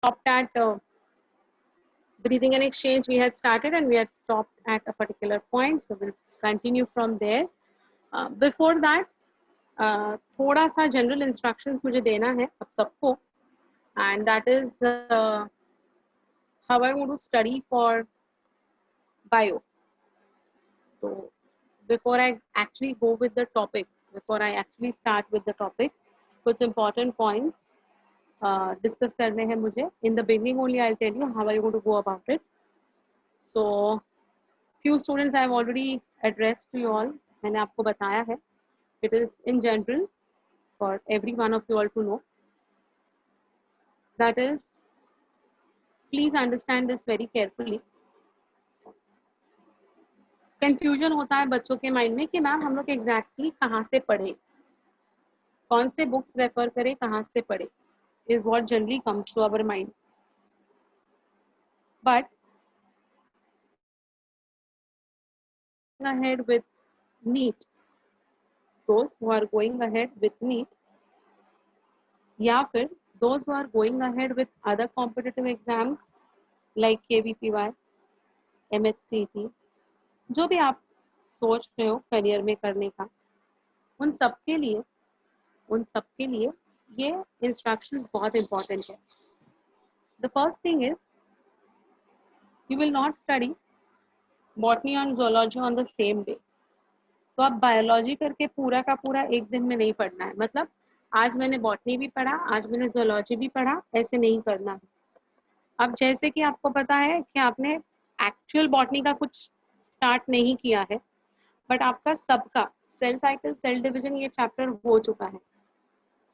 stopped at breathing and exchange. We had started and we had stopped at a particular point, so we'll continue from there. Before that, थोड़ा सा general instructions मुझे देना है अब सबको, and that is how I want to study for bio. So before I actually go with the topic, before I actually start with the topic, कुछ important points discuss करने हैं मुझे. In the beginning only I'll tell you how I want to go about it. So few students I have already addressed to you all. मैंने आपको बताया है. It is in general for every one of you all to know. That is, please understand this very carefully. Confusion होता है बच्चों के mind में कि मैम हम लोग एग्जैक्टली कहाँ से पढ़े, कौन से बुक्स रेफर करें, कहाँ से पढ़े, is what generally comes to our mind. But ahead with NEET, those who are going ahead with NEET, या फिर those who are going ahead with other competitive exams like KVPY, MHCET, जो भी आप सोच रहे हो करियर में करने का, उन सबके लिए ये इंस्ट्रक्शंस बहुत इंपॉर्टेंट है. The first thing is you will not study botany और zoology on the same day. तो आप बायोलॉजी करके पूरा का पूरा एक दिन में नहीं पढ़ना है. मतलब आज मैंने बॉटनी भी पढ़ा, आज मैंने zoology भी पढ़ा, ऐसे नहीं करना है. अब जैसे कि आपको पता है कि आपने एक्चुअल बॉटनी का कुछ स्टार्ट नहीं किया है, बट आपका सबका सेल साइकिल, सेल डिवीजन ये चैप्टर हो चुका है.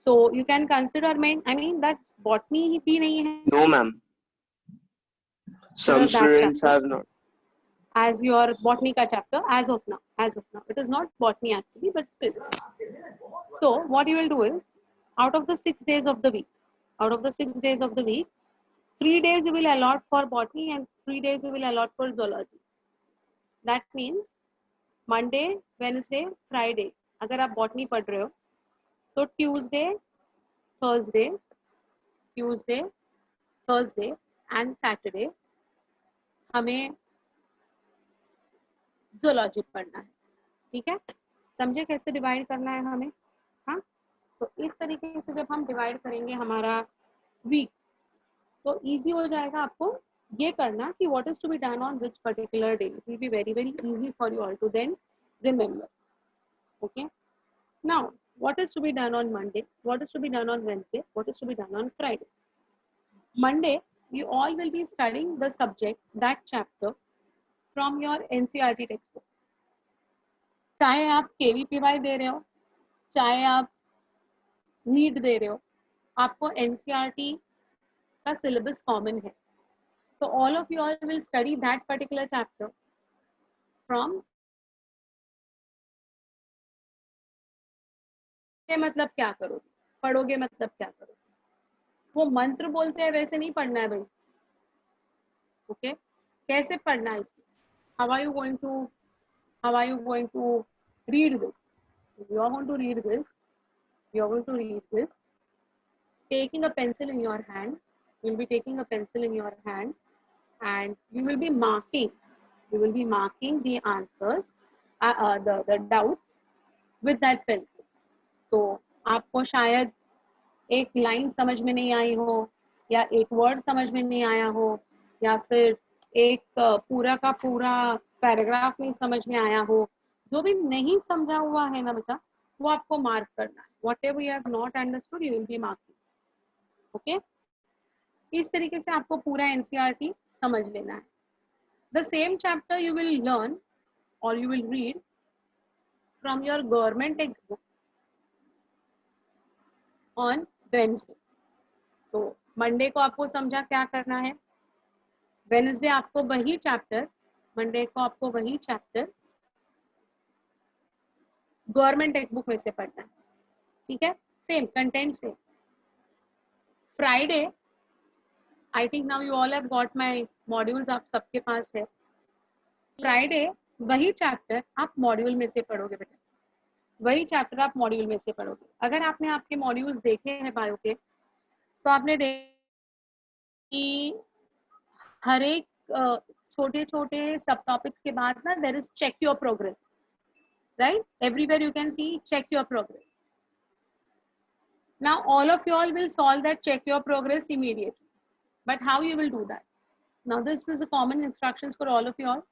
So you can consider, I mean that botany भी नहीं है. No, ma'am. Some students have not. As your botany ka chapter, as of now, it is not botany actually, but still. So what you will do is, out of the 6 days of the week, 3 days you will allot for botany and 3 days you will allot for zoology. That means Monday, Wednesday, Friday. अगर आप botany पढ़ रहे हो तो Tuesday, Thursday and Saturday हमें zoology पढ़ना है. ठीक है, समझे कैसे डिवाइड करना है हमें. हाँ, तो इस तरीके से जब हम डिवाइड करेंगे हमारा वीक, तो इजी हो जाएगा आपको ये करना कि what is to be done on which particular day. It will be very very easy for you all to then remember. Okay, now what is to be done on Monday, what is to be done on Wednesday, what is to be done on Friday. Monday, you all will be studying the subject, that chapter from your NCERT textbook. चाहे आप KVPY दे रहे हो, चाहे आप NEET दे रहे हो, आपको NCERT का सिलेबस कॉमन है. तो all of you all will study that particular chapter from. मतलब क्या करोगे, पढ़ोगे मतलब क्या करोगे, वो मंत्र बोलते हैं वैसे नहीं पढ़ना है भाई. ओके, कैसे पढ़ना है इसमें. how are you going to read this. You are going to read this taking a pencil in your hand. You will be taking a pencil in your hand and you will be marking the answers, the doubts with that pencil. तो आपको शायद एक line समझ में नहीं आई हो, या एक वर्ड समझ में नहीं आया हो, या फिर एक पूरा का पूरा पैराग्राफ नहीं समझ में आया हो. जो भी नहीं समझा हुआ है ना बेटा, वो आपको मार्क करना है. whatever you have not understood you will be marking. Okay, इस तरीके से आपको पूरा NCERT समझ लेना है. the same chapter you will learn or you will read from your government textbook on Wednesday. तो मंडे को आपको समझा क्या करना है, वेडनेसडे आपको वही चैप्टर, मंडे को आपको वही चैप्टर गवर्नमेंट टेक्स्ट में से पढ़ना है. ठीक है, same content same. Friday, I think now you all have got my modules, आप सबके पास है. फ्राइडे वही चैप्टर आप मॉड्यूल में से पढ़ोगे बेटा, वही चैप्टर आप मॉड्यूल में से पढ़ोगे. अगर आपने आपके मॉड्यूल्स देखे हैं बायो के, तो आपने कि हर एक छोटे छोटे सब टॉपिक्स के बाद ना there is check your progress, right? Everywhere you can see check your progress. Now all of you all will solve that check your progress immediately. But how you will do that? Now this is the common instructions for all of you all.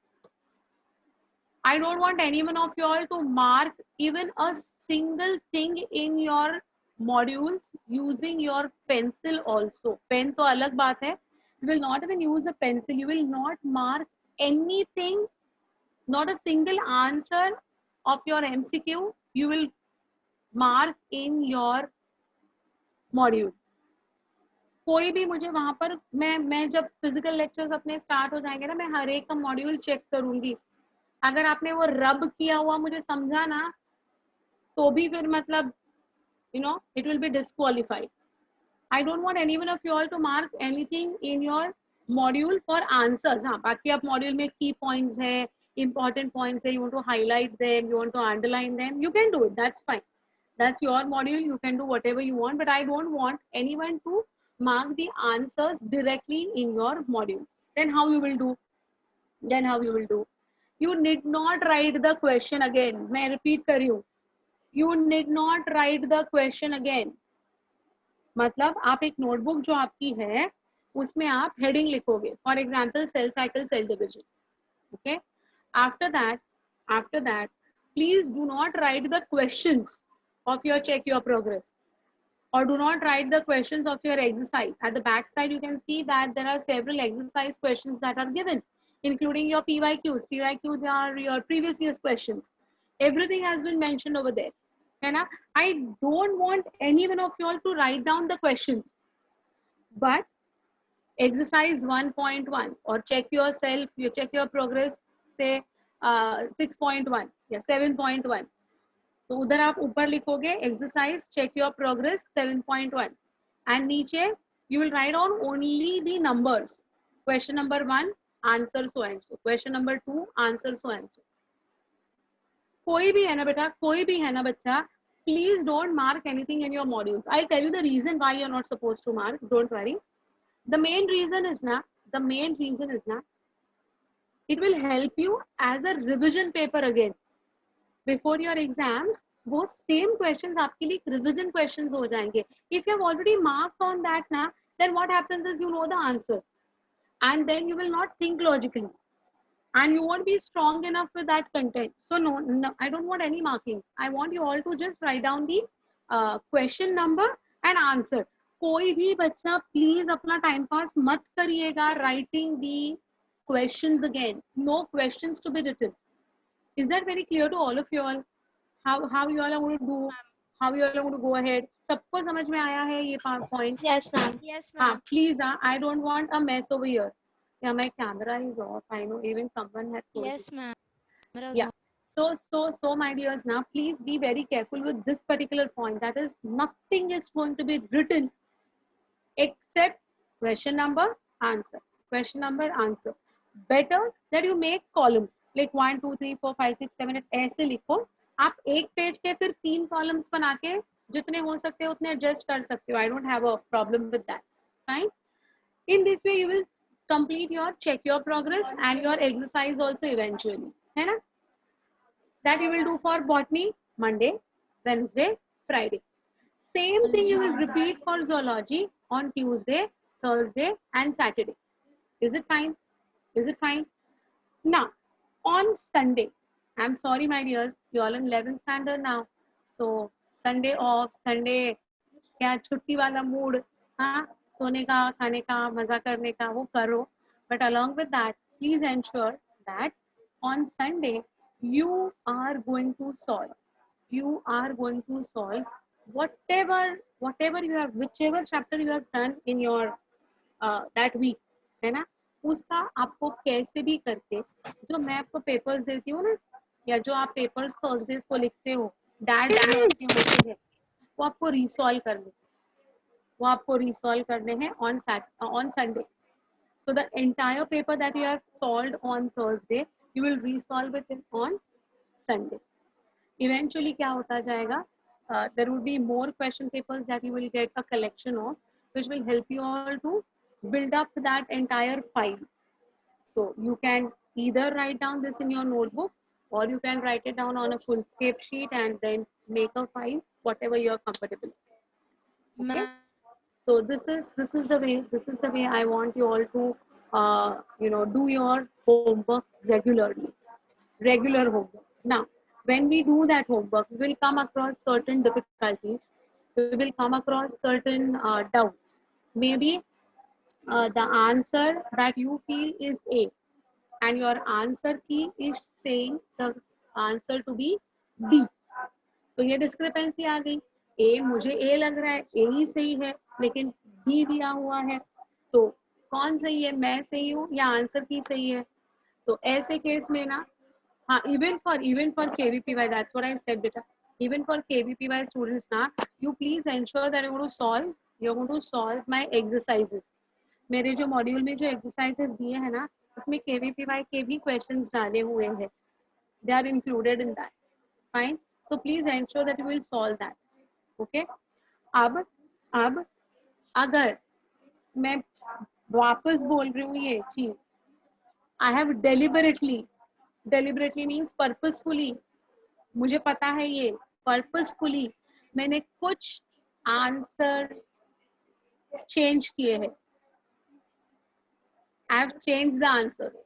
I don't want any one of you all to mark even a single thing in your modules using your pencil also. Pen to alag baat hai. You will not even use a pencil. You will not mark anything, not a single answer of your MCQ. You will mark in your module. कोई भी मुझे वहां पर मैं जब physical lectures अपने start हो जाएंगे ना, मैं हर एक का मॉड्यूल चेक करूंगी. अगर आपने वो रब किया हुआ मुझे समझा ना, तो भी फिर मतलब it will be disqualified. I don't want any one of you all to mark anything in your module for answers. हाँ, बाकी आप मॉड्यूल में की पॉइंट्स है, important points है, you want to highlight them, you want to underline them, you can do it. That's fine. That's your module. You can do whatever you want, but I don't want anyone to mark the answers directly in your modules. Then how you will do? You need not write the question again. मैं repeat कर रही हूँ. You need not write the question again. मतलब आप एक notebook जो आपकी है उसमें आप हेडिंग लिखोगे. For example, cell cycle, cell division. Okay. After that, please do not write the questions of your check your progress, or do not write the questions of your exercise. At the back side, you can see that there are several exercise questions that are given, including your PYQs. PYQs are your previous year's questions. Everything has been mentioned over there. And I don't want any one of you all to write down the questions. But exercise 1.1 or check yourself, you check your progress, say 6.1 या 7.1. तो उधर आप ऊपर लिखोगे exercise check your progress 7.1 and नीचे you will write on only the numbers. Question number 1 answer so and so, question number 2 answer so and so. कोई भी है ना बेटा, कोई भी है ना बच्चा, please don't mark anything in your modules. I tell you the reason why you are not supposed to mark. Don't worry. The main reason is it will help you as a revision paper again before your exams. वो same questions आपके लिए revision questions हो जाएंगे. If you have already marked on that ना, then what happens is you know the answer, and then you will not think logically, and you won't be strong enough with that content. So no, I don't want any marking. I want you all to just write down the question number and answer. कोई भी बच्चा please अपना time pass मत करिएगा writing the questions again. No questions to be written. Is that very clear to all of you all? How you all are going to do? How you all are going to go ahead? सबको समझ में आया है ये point? Yes, ma'am. Yes, ma'am. हाँ, please. I don't want a mess over here. Yeah, my camera is off. I know even someone had told Yes, ma'am. Yeah. So, my dears, now please be very careful with this particular point. That is, nothing is going to be written except question number, answer. Question number, answer. Better that you make columns like 1, 2, 3, 4, 5, 6, 7, 8 ऐसे लिखो. आप एक page के फिर 3 columns बना के जितने हो सकते हैं उतने एडजस्ट कर सकते हो. I don't have a problem with that. Fine. In this way, you will complete your check your progress and your exercise also eventually. है ना? That you will do for botany Monday, Wednesday, Friday. Same thing you will repeat for zoology on Tuesday, Thursday, and Saturday. Is it fine? Is it fine? Now, on Sunday, I'm sorry, my dears, you all in 11th standard now. So, Sunday off, Sunday, क्या छुट्टी वाला mood, हाँ, सोने का, खाने का, मजा करने का, वो करो. But along with that, please ensure that on Sunday, you are going to solve. You are going to solve whatever you have, whichever chapter you have done in your that week, है ना, उसका आपको कैसे भी करके, जो मैं आपको पेपर्स देती हूँ ना, या जो आप पेपर्स थर्सडेज को लिखते हो, डैड होते हैं, वो आपको रिसॉल्व करने हैं on Sunday. So the entire paper that you have solved on Thursday, you will resolve it on Sunday. Eventually क्या होता जाएगा, there will be more question papers that you will get a collection of, which will help you all to build up that entire file. So you can either write down this in your notebook, or you can write it down on a full-scape sheet and then make a file, whatever you're comfortable. Okay. So this is the way I want you all to do your homework regular homework. Now, when we do that homework, we will come across certain difficulties. We will come across certain doubts. Maybe the answer that you feel is A, and your answer key is saying the answer to be D. तो ये discrepancy आ गई, ए मुझे ए लग रहा है, ए ही सही है, लेकिन बी दिया हुआ है, तो कौन सही है, मैं सही हूँ या आंसर की सही है? तो ऐसे केस में ना, हाँ, even for KVPY, that's what I said, beta. Even for KVPY students ना, you please ensure that you're going to solve my exercises. मेरे जो मॉड्यूल में जो एक्सरसाइजेस दिए हैं ना, उसमें KVPY के भी क्वेश्चंस डाले हुए हैं. They are included in that. Fine. So please ensure that you will solve that. Okay. अब अगर मैं वापस बोल रही हूँ ये चीज, I have deliberately means purposefully, मुझे पता है ये purposefully मैंने कुछ आंसर चेंज किए हैं. I have changed the answers.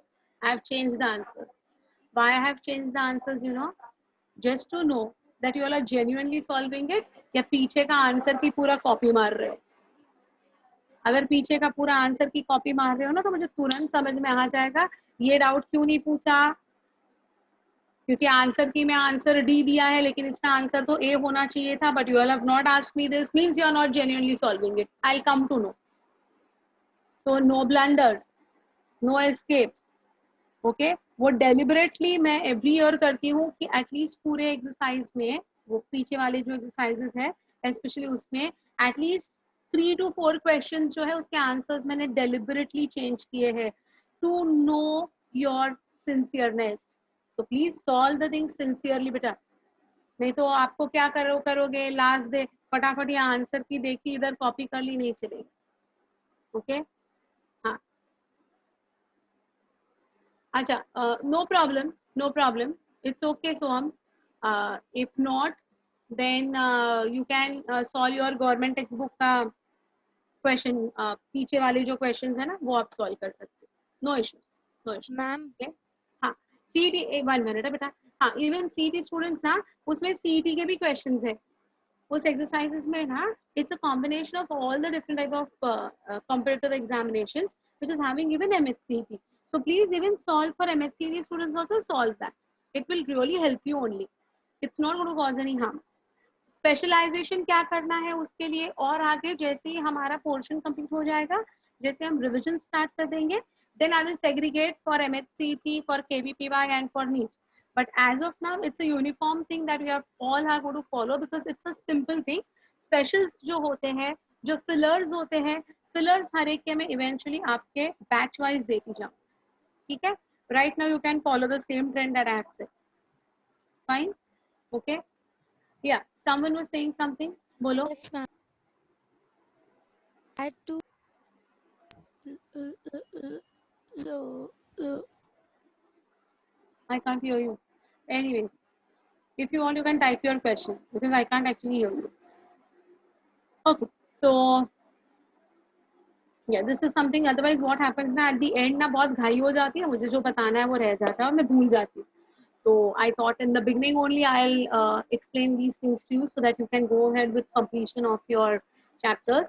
Why I have changed the answers, just to know that you all are genuinely solving it, या पीछे का आंसर की पूरा कॉपी मार रहे हो. अगर पीछे का पूरा आंसर की कॉपी मार रहे हो ना, तो मुझे तुरंत समझ में आ जाएगा ये डाउट क्यों नहीं पूछा, क्योंकि आंसर की में आंसर डी दिया है, लेकिन इसका आंसर तो ए होना चाहिए था, but you all have not asked me this, means you are not genuinely solving it. I will come to know. So no blunders, no escapes. Okay. वो डेलिबरेटली मैं एवरी ईयर करती हूँ कि एटलीस्ट पूरे एक्सरसाइज में, वो पीछे वाले जो एक्सरसाइजेस है स्पेशली, उसमें एटलीस्ट 3 to 4 क्वेश्चन जो है उसके आंसर्स मैंने डेलिबरेटली चेंज किए हैं to know your sincereness. So please solve the thing sincerely बेटा. नहीं तो आपको क्या करोगे लास्ट डे फटाफट ये आंसर की देखी, इधर कॉपी कर ली, नहीं चलेगी. ओके. हाँ, अच्छा, no problem, it's okay Soham. If not then you can solve your government text book का क्वेश्चन, पीछे वाले जो क्वेश्चंस है ना वो आप सॉल्व कर सकते हो. No issues ma'am. हाँ, सीईटी 1 मिनट है बेटा. हाँ, इवन सीईटी स्टूडेंट्स ना, उसमें सीईटी के भी क्वेश्चंस है उस एक्सरसाइजेस में ना. It's a combination of all the different type of competitive examinations which is having even MHCT. So please even solve for MHCT students also, solve that. It will really help you only. It's not going to cause any harm. Specialisation क्या करना है उसके लिए, और आगे जैसे ही हमारा portion complete हो जाएगा, जैसे हम रिविजन स्टार्ट कर देंगे, then I will segregate for MHCT, for KVPY and for NEET. But as of now, it's a uniform thing that we all are going to follow because it's a simple thing. Specials जो होते हैं, जो fillers होते हैं, fillers हर एक के मैं eventually आपके batch wise देती जाऊँ. ठीक है? Right now you can follow the same trend that I have said. Fine? Okay? Yeah. Someone was saying something. Bolo. Yes, ma'am. I had to I can't hear you. Anyways, if you want, you can type your question because I can't actually hear you. Okay. So yeah, this is something. Otherwise, what happens ना, at the end ना बहुत घाई हो जाती है, मुझे जो बताना है वो रह जाता है और मैं भूल जाती हूँ. So I thought in the beginning only I'll explain these things to you so that you can go ahead with completion of your chapters.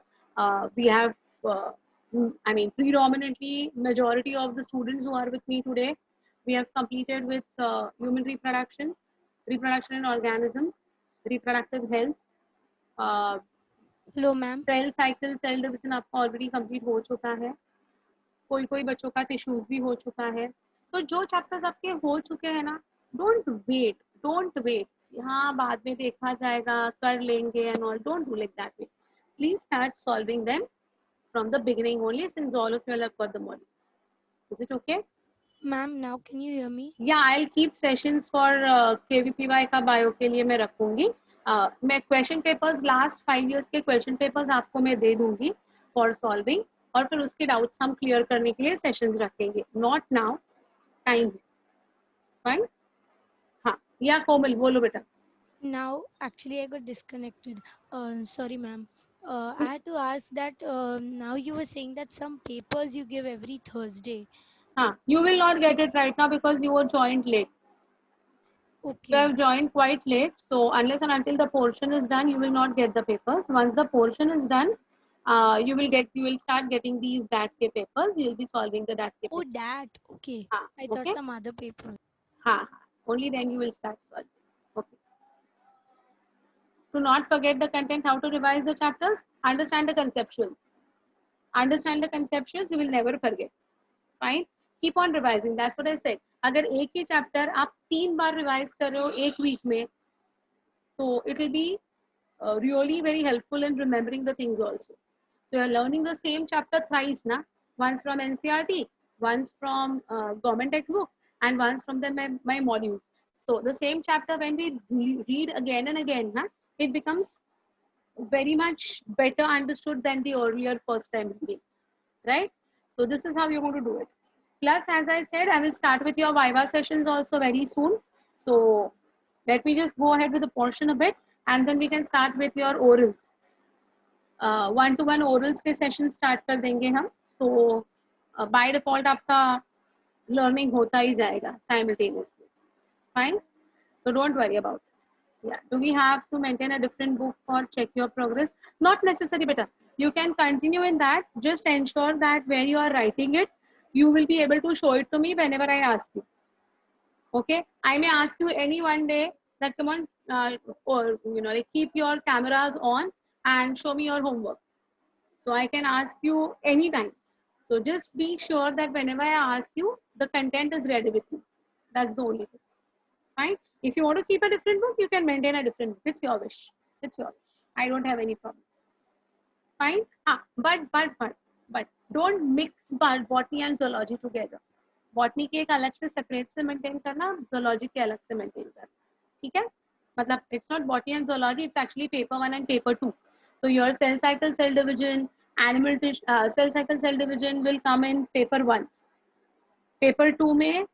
We have, predominantly majority of the students who are with me today, we have completed with human reproduction in organisms, reproductive health, लो ma'am. Cell cycle, cell division आपका already complete हो चुका है. कोई बच्चों का tissues भी हो चुका है. तो जो चैप्टर्स आपके हो चुके हैं ना, डोंट वेट, हाँ बाद में देखा जाएगा, कर लेंगे and all. Don't do like that way. Please start solving them from the beginning only, since all of you have got the module. Is it okay? Ma'am, now can you hear me? या I will keep sessions for KVPY का bio के लिए मैं रखूंगी. मैं question papers, last 5 years के question papers आपको मैं दे दूंगी फॉर सॉल्विंग. और फिर उसके डाउट्स हम क्लियर करने के लिए सेशंस रखेंगे. Not now, time. फाइन. हाँ, या कोमल बोलो बेटा. Now, actually, I got disconnected. Sorry, ma'am. I had to ask that now you were saying that some papers you give every Thursday. हाँ, you will not get it right now because you were joined late. You Okay. have joined quite late, so unless and until the portion is done, you will not get the papers. Once the portion is done, you will start getting these DATK papers. You will be solving the DATK Oh, papers. that. Okay. हाँ, I thought okay. some other paper. हाँ, हाँ. Only then you will start solving. Okay. To not forget the content, how to revise the chapters, understand the conceptuals. Understand the conceptuals, you will never forget. Fine. Keep on revising. That's what I said. अगर एक ही chapter आप 3 बार revise कर रहे हो एक week में, तो it will be really very helpful in remembering the things also. So you're learning the same chapter thrice, na? Once from NCRT, once from government textbook, and once from my modules. So the same chapter when we read again and again, na, it becomes very much better understood than the earlier first time reading, right? So this is how you're going to do it. Plus, as I said, I will start with your Viva sessions also very soon. So let me just go ahead with the portion a bit, and then we can start with your orals. 1-to-1 orals के session start कर देंगे हम. तो by default आपका learning होता ही जाएगा simultaneously. Fine. So don't worry about it. Yeah. Do we have to maintain a different book for check your progress? Not necessary, beta. You can continue in that. Just ensure that where you are writing it, you will be able to show it to me whenever I ask you. Okay. I may ask you any one day that come on, or like keep your cameras on and show me your homework. So I can ask you anytime. So just be sure that whenever I ask you, the content is ready with you. That's the only thing. Fine. If you want to keep a different book, you can maintain a different book. It's your wish. It's your wish. I don't have any problem. Fine. But don't mix botany and zoology together. Botany के एक अलग से separate से maintain करना, zoology के अलग से maintain करना. ठीक है? मतलब it's not botany and zoology. It's actually paper 1 and paper 2. So your cell cycle, cell division, animal cell cycle, cell division will come in paper 1. Paper 2 में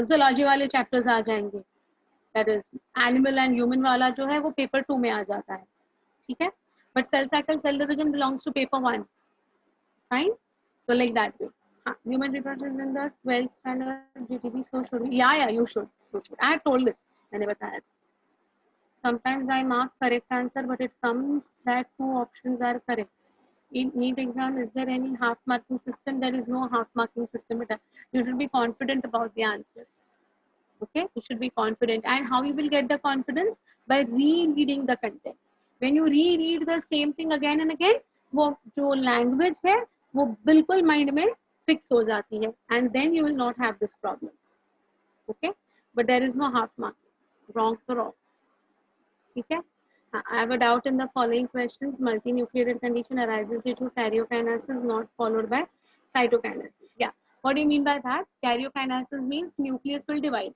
zoology वाले chapters आ जाएंगे. That is animal and human वाला जो है वो paper 2 में आ जाता है. ठीक है? But cell cycle, cell division belongs to paper 1. Fine? So like that way. Human reproduction in the 12th standard GTP, so should we? Yeah, you should. I have told this. मैंने बताया. Sometimes I mark correct answer, but it comes that 2 options are correct. In NEET exam, is there any half marking system? There is no half marking system. You should be confident about the answer. Okay, you should be confident. And how you will get the confidence? By rereading the content. When you reread the same thing again and again, वो जो language है वो बिल्कुल mind में fix हो जाती है, and then you will not have this problem. Okay, but there is no half marking. Wrong to wrong. ठीक है? I have a doubt in the following questions. Multinucleated condition arises due to karyokinesis not followed by cytokinesis. Yeah. What do you mean by that? Karyokinesis means nucleus will divide.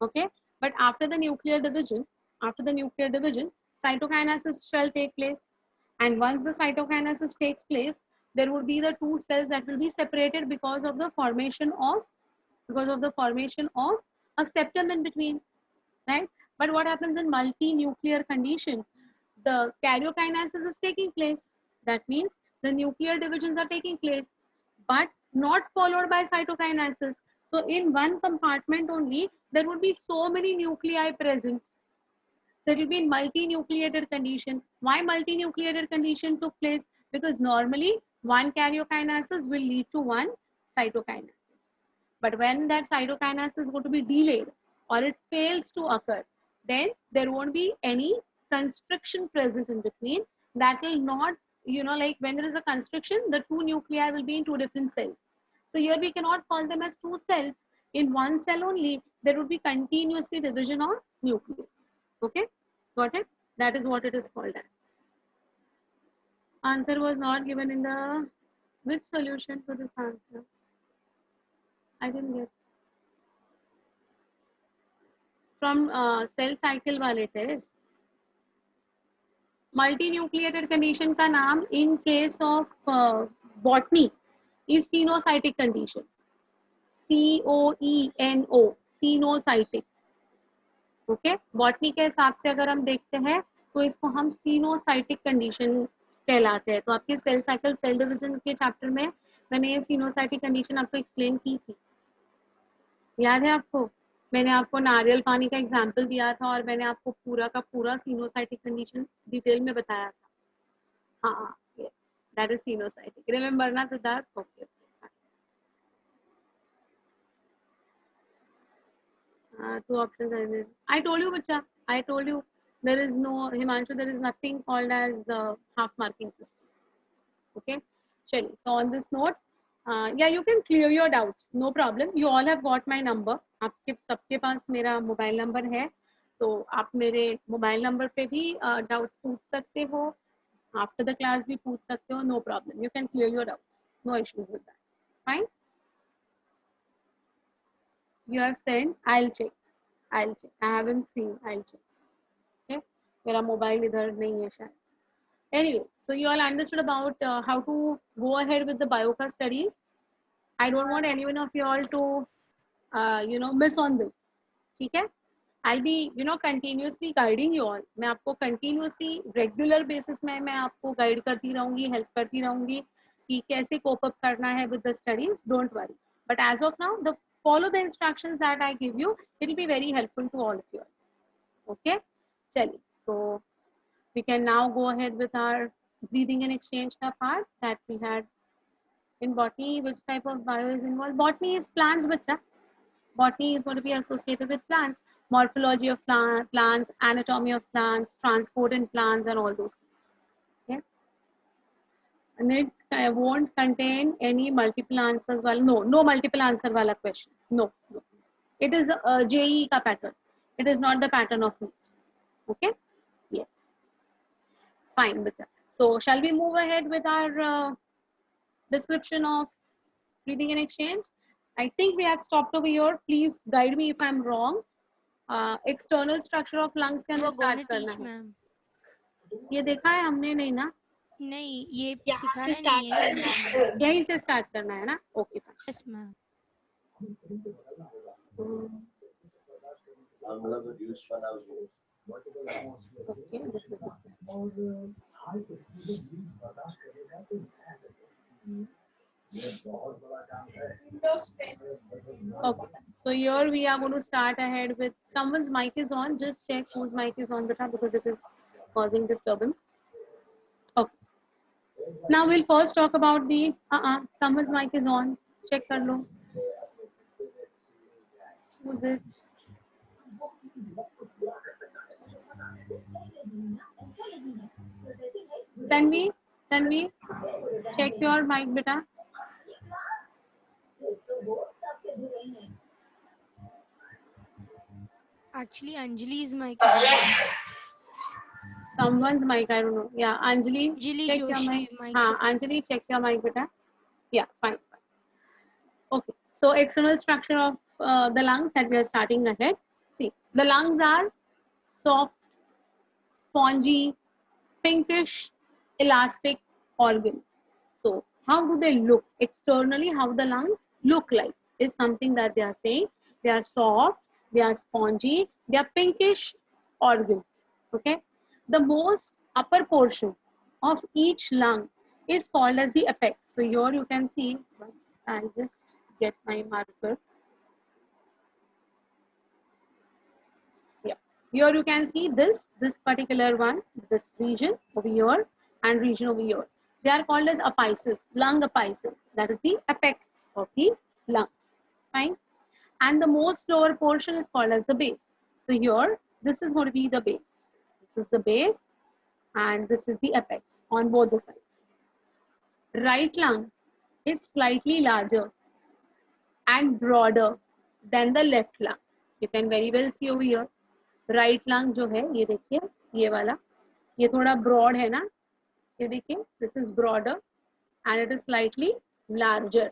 Okay, but after the nuclear division, cytokinesis shall take place, and once the cytokinesis takes place, there would be the 2 cells that will be separated because of the formation of a septum in between, right? But what happens in multi-nuclear condition? The karyokinesis is taking place. That means the nuclear divisions are taking place, but not followed by cytokinesis. So in one compartment only, there would be so many nuclei present. So it will be in multinucleated condition. Why multinucleated condition took place? Because normally one karyokinesis will lead to one cytokinesis. But when that cytokinesis is going to be delayed or it fails to occur, then there won't be any constriction present in between. That will not, like when there is a constriction, the 2 nuclei will be in 2 different cells. So here we cannot call them as 2 cells. In one cell only, there would be continuously division of nucleus. Okay, got it? That is what it is called as. Answer was not given in the which solution for this answer? I didn't get. From cell cycle wale test. Multi nucleated condition का नाम in case of botany is coenocytic condition, COENO, coenocytic. Okay, botany के हिसाब से अगर हम देखते हैं तो इसको हम सीनोसाइटिक कंडीशन कहलाते हैं। तो आपके सेल साइकिल सेल डिवीजन के चैप्टर में मैंने ये सीनोसाइटिक कंडीशन आपको एक्सप्लेन की थी, याद है आपको? मैंने आपको नारियल पानी का एग्जाम्पल दिया था और मैंने आपको पूरा का पूरा सीनोसाइटिक कंडीशन डिटेल में बताया था। हाँ, दैट इज सीनोसाइटिक, रिमेम्बर ना Siddharth? Okay, two options are there. I told you, bacha. I told you there is no, Himanshu, there is nothing called as half marking system. Okay, chali. So on this note, yeah, you can clear your doubts. No problem. You all have got my number. आपके सबके पास मेरा mobile number है, तो आप मेरे mobile number पे भी doubts पूछ सकते हो, आफ्टर द क्लास भी पूछ सकते हो. No problem, you can clear your doubts, no issues with that. Fine. You have sent, I'll check. I haven't seen, I'll check. Okay, मेरा मोबाइल इधर नहीं है शायद. Anyway, so you all understood about how to go ahead with the Bioka studies. I don't want anyone of you all to miss on this. ठीक है? I'll be continuously guiding you all. मैं आपको continuously regular basis में मैं आपको guide करती रहूँगी, help करती रहूँगी कि कैसे cope up करना है with the studies. Don't worry. But as of now, follow the instructions that I give you. It will be very helpful to all of you. Okay? चलिए. So we can now go ahead with our breathing and exchange का part that we had in botany. Which type of bio is involved? Botany is plants, बच्चा. Botany is going to be associated with plants, morphology of plants, anatomy of plants, transport in plants, and all those things. Okay? And it won't contain any multiple answers. No multiple answer wala question. No. It is a JEE ka pattern. It is not the pattern of NEET. Okay? Yes. Fine, bacha. So shall we move ahead with our description of breathing and exchange? I think we have stopped over here. Please guide me if I'm wrong. External structure of lungs के अंदर start करना है. ये देखा है हमने? नहीं ना? नहीं, ये सिखाना नहीं है. यहीं से start करना है ना? Okay, fine. Yes, ma'am. Okay, this is okay. So here we are going to start ahead with someone's mic is on. Just check whose mic is on, beta, because it is causing disturbance. Okay. Now we'll first talk about the someone's mic is on. Check kar lo. Who's it? Tanvi, check your mic, beta. Actually, Anjali's mic is on. Someone's mic, I don't know. Yeah, Anjali, check Joshi, your mic. mic Anjali, check your mic, beta. Yeah, fine. Okay, so external structure of the lungs that we are starting ahead. See, the lungs are soft, spongy, pinkish, elastic organs. So how do they look? Externally, how the lungs look like is something that they are saying. They are soft, they are spongy, they are pinkish organs. Okay. The most upper portion of each lung is called as the apex. So here you can see, I'll just get my marker. Yeah. Here you can see this particular one, this region over here and region over here. They are called as apices, lung apices. That is the apex of the lungs. Fine. And the most lower portion is called as the base. So here, this is going to be the base. This is the base and this is the apex on both the sides. Right lung is slightly larger and broader than the left lung. You can very well see over here. Right lung जो है, ये देखिए, ये वाला, ये थोड़ा broad है ना, ये देखिए, this is broader and it is slightly larger.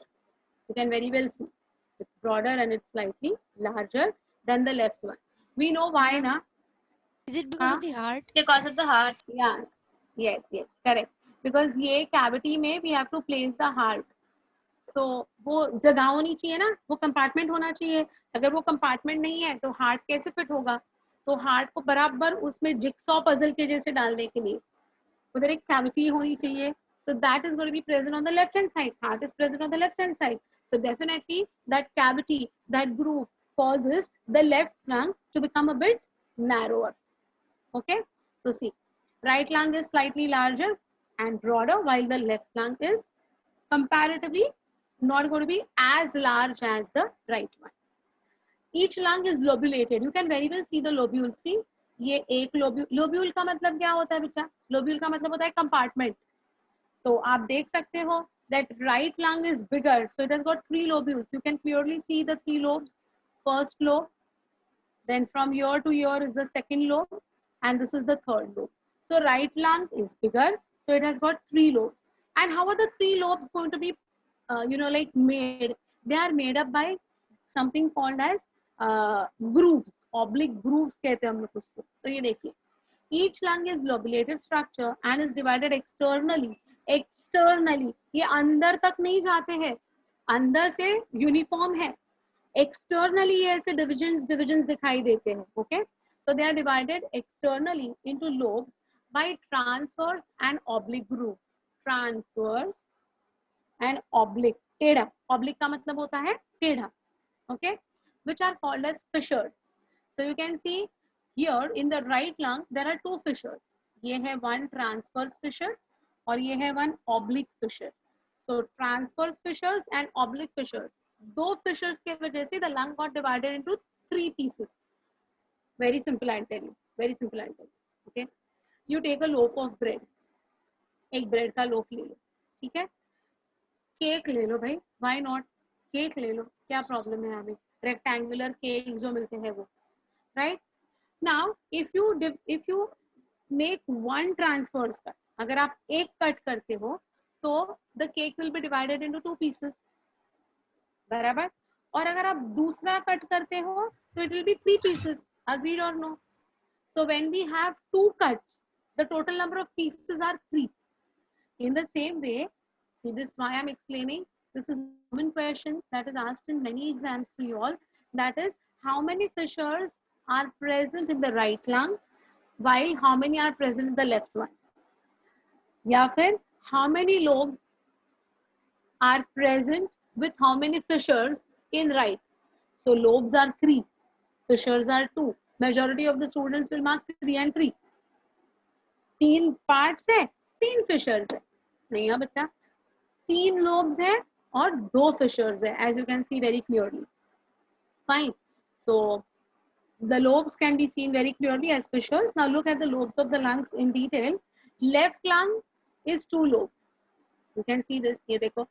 You can very well see. It's broader and it's slightly larger than the left one. We know why, na? Is it because of the heart? Because of the heart. Yeah. yes, yes, correct. Because ये cavity में we have to place the heart. So वो जगह होनी चाहिए ना, वो compartment होना चाहिए. अगर वो कंपार्टमेंट नहीं है तो हार्ट कैसे फिट होगा? तो हार्ट को बराबर उसमें जिक्सॉ पजल के जैसे डालने के लिए उधर एक कैविटी होनी चाहिए. So that is going to be present on the left hand side. Heart is present on the left hand side. So definitely that cavity, that groove causes the left lung to become a bit narrower. Okay. So see, right lung is slightly larger and broader while the left lung is comparatively not going to be as large as the right one. Each lung is lobulated. You can very well see the lobule. See, ये एक lobule का मतलब क्या होता है बच्चा? Lobule का मतलब होता है compartment. तो आप देख सकते हो that right lung is bigger, so it has got 3 lobules. You can clearly see the 3 lobes. First lobe, then from ear to ear is the second lobe, and this is the third lobe. So right lung is bigger, so it has got 3 lobes. And how are the 3 lobes going to be, like made? They are made up by something called as grooves, oblique grooves कहते हैं हम लोग उसको. तो ये देखिए, each lung is lobulated structure and is divided externally. Externally, ये अंदर तक नहीं जाते हैं, अंदर से यूनिफॉर्म है. Externally ये ऐसे divisions दिखाई देते हैं. Okay, so they are divided externally into lobes by transverse and oblique grooves. Transverse and oblique, टेढ़ा. Oblique का मतलब होता है टेढ़ा. Okay, which are called as fissures. So you can see here in the right lung there are 2 fissures. ये है one transverse fissure और ये है one oblique fissure. So transverse fissures and oblique fissures, 2 fissures के वजह से the lung got divided into 3 pieces. Very simple, I'll tell you. Very simple, I'll tell you. Okay, you take a loaf of bread. एक bread का loaf ले लो, ठीक है. Cake ले लो भाई, व्हाई नॉट. केक ले लो, क्या प्रॉब्लम है? हमें रेक्टेंगुलर केक जो मिलते हैं वो, right. Now if you make one transverse cut, अगर आप एक कट करते हो तो the cake will be divided into 2 pieces, बराबर. और अगर आप दूसरा कट करते हो तो it will be 3 pieces. Agreed और no? So when we have 2 cuts the total number of pieces are 3. In the same way, see this why I'm explaining. This is a common question that is asked in many exams to you all. That is, how many fissures are present in the right lung, while how many are present in the left one? या फिर how many lobes are present with how many fissures in right? So lobes are 3, fissures are 2. Majority of the students will mark 3 and 3. 3 parts है, 3 fissures है. नहीं है बच्चा, 3 lobes है और 2 fissures है, as you can see very clearly. Fine. So the lobes can be seen very clearly as fissures. Now look at the lobes of the lungs in detail. Left lung is 2 lobes. You can see this. ये देखो,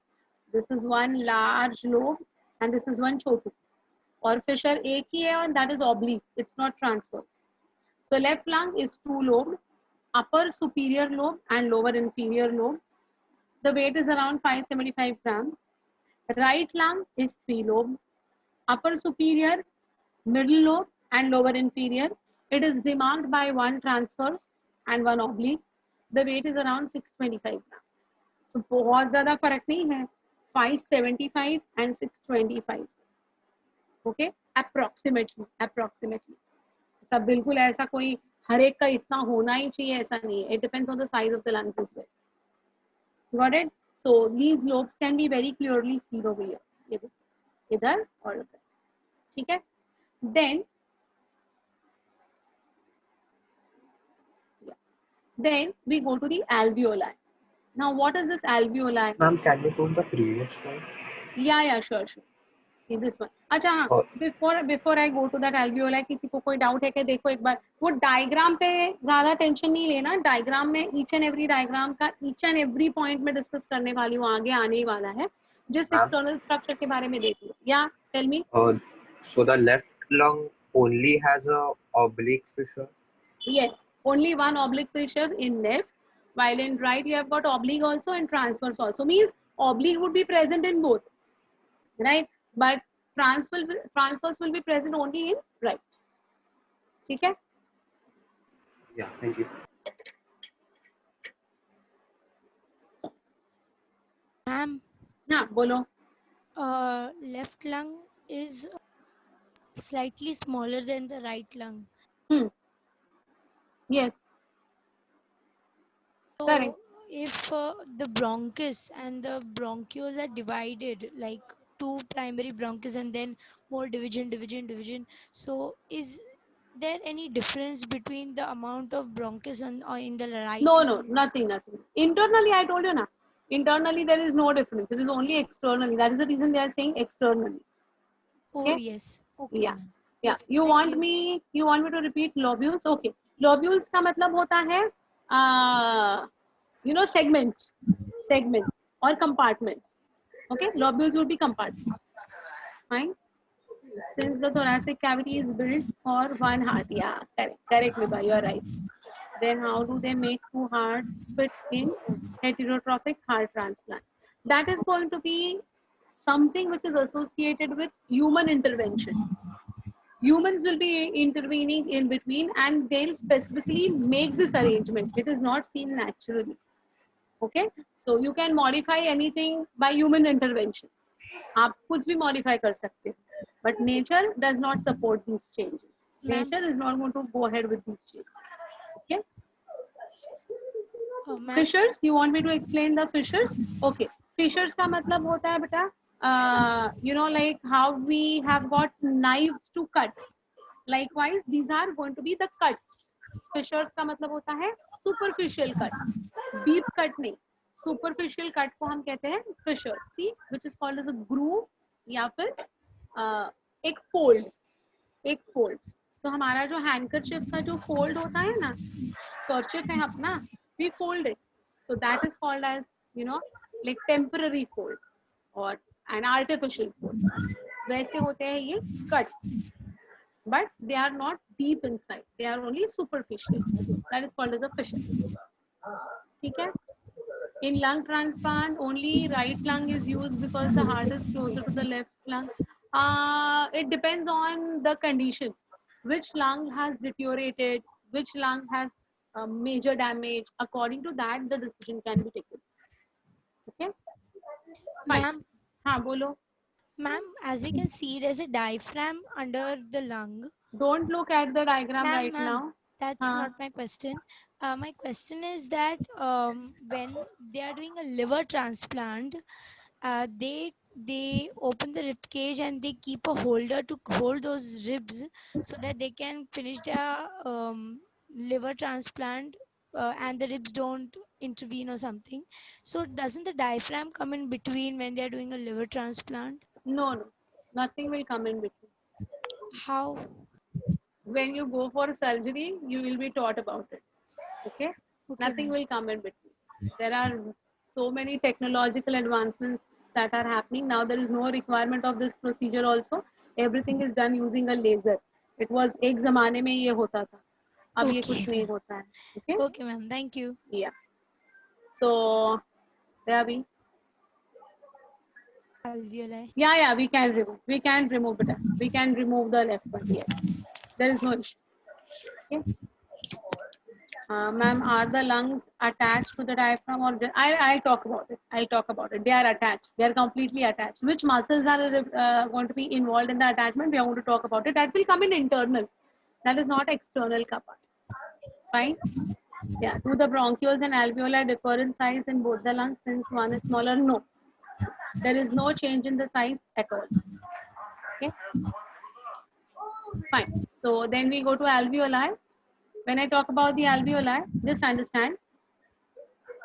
this is one large lobe and this is one छोटू. और fissure एक ही है और that is oblique. It's not transverse. So left lung is 2 lobed, upper superior lobe and lower inferior lobe. The weight is around 575 grams. Right lung is 3 lobed, upper superior, middle lobe and lower inferior. It is demarked by one transverse and one oblique. The weight is around 625 grams. So बहुत ज़्यादा फर्क नहीं है, 575 and 625. Okay, approximately. सब बिल्कुल ऐसा कोई हर एक का इतना होना ही चाहिए ऐसा नहीं है. It depends on the size of the lungs as well. Got it? So these lobes can be very clearly seen over here. ये देखो, इधर और उधर, ठीक है. Then we go to the alveoli. Now what is this alveoli? Ma'am, can you put the previous one? Yeah, sure. See this one. अच्छा हाँ, before I go to that alveoli, किसी को कोई डाउट है क्या? देखो एक बार वो डायग्राम पे ज्यादा टेंशन नहीं लेना. डायग्राम में ईच एंड एवरी डायग्राम का ईच एंड एवरी पॉइंट में डिस्कस करने वाली हूँ, आगे आने ही वाला है. जिस एक्सटर्नल स्ट्रक्चर के बारे में देख लो. या tell me. So the left lung only has a oblique fissure? Yes, only one oblique fissure in left, while in right you have got oblique also and transverse also. Means oblique would be present in both, right? But transverse will be present only in right. ठीक है? Yeah, thank you. Ma'am, हाँ बोलो. left lung is slightly smaller than the right lung. Yes, correct. So if the bronchus and the bronchioles are divided like two primary bronchus and then more division, so is there any difference between the amount of bronchus in the right No, lung? nothing. Internally, I told you na. Internally, there is no difference. It is only externally. That is the reason they are saying externally. Oh Okay. yes, okay Yeah. ma'am. Yeah. Yes, You thank want you. me? You want me to repeat lobules? Okay. Lobules का मतलब होता है, segments, or compartments. Okay. Lobules would be compartments. Fine. Since the thoracic cavity is built for one heart. Yeah. Correct, Vibha. You're right. Then how do they make two hearts fit in heterotrophic heart transplant? That is going to be something which is associated with human intervention. Humans will be intervening in between and they'll specifically make this arrangement. It is not seen naturally. Okay, so you can modify anything by human intervention. आप कुछ भी modify कर सकते हो, but nature does not support these changes. Ma'am, Nature is not going to go ahead with these changes. Okay. ma'am, Fissures, you want me to explain the fissures? Okay. Fissures का मतलब होता है बेटा, like how we have got knives to cut. Likewise, these are going to be the cuts. Fissures का मतलब होता है superficial cut, deep cut नहीं. Superficial cut को हम कहते हैं fissure. See, which is called as a groove या फिर एक fold. एक fold. तो हमारा जो handkerchief का जो fold होता है ना, kerchief है अपना, we fold it. So that is called as, like temporary fold or an artificial fold. वैसे होते हैं ये cut, but they are not deep inside. They are only superficial. That is called as a fissure. ठीक है? In lung transplant, only right lung is used because the heart is closer to the left lung. It depends on the condition. Which lung has deteriorated, which lung has major damage. According to that, the decision can be taken. Okay? Fine. ma'am, हाँ बोलो. ma'am, as you can see, there's a diaphragm under the lung. Don't look at the diagram Ma'am, right ma'am, now. that's हाँ. not my question. My question is that when they are doing a liver transplant, they open the rib cage and they keep a holder to hold those ribs so that they can finish their liver transplant and the ribs don't intervene or something. So doesn't the diaphragm come in between when they are doing a liver transplant? No. Nothing will come in between. How? When you go for surgery, you will be taught about it. Okay? Okay, Nothing ma'am. will come in between. There are so many technological advancements that are happening. Now there is no requirement of this procedure also. Everything is done using a laser. It was एक ज़माने में ये होता था. अब ये Okay, कुछ नहीं होता है. Okay? okay, ma'am. Thank you. Yeah. So, there we. Alveoli. Yeah, we can remove. We can remove it. We can remove the left one. Yes. There is no issue. Okay. Ma'am, are the lungs attached to the diaphragm or I'll talk about it. I'll talk about it. They are attached. They are completely attached. Which muscles are going to be involved in the attachment? We are going to talk about it. That will come in internal. That is not external kappa. Fine. Yeah. Do the bronchioles and alveoli differ in size in both the lungs since one is smaller? No. There is no change in the size at all. Okay. Fine. So then we go to alveoli. When I talk about the alveoli, just understand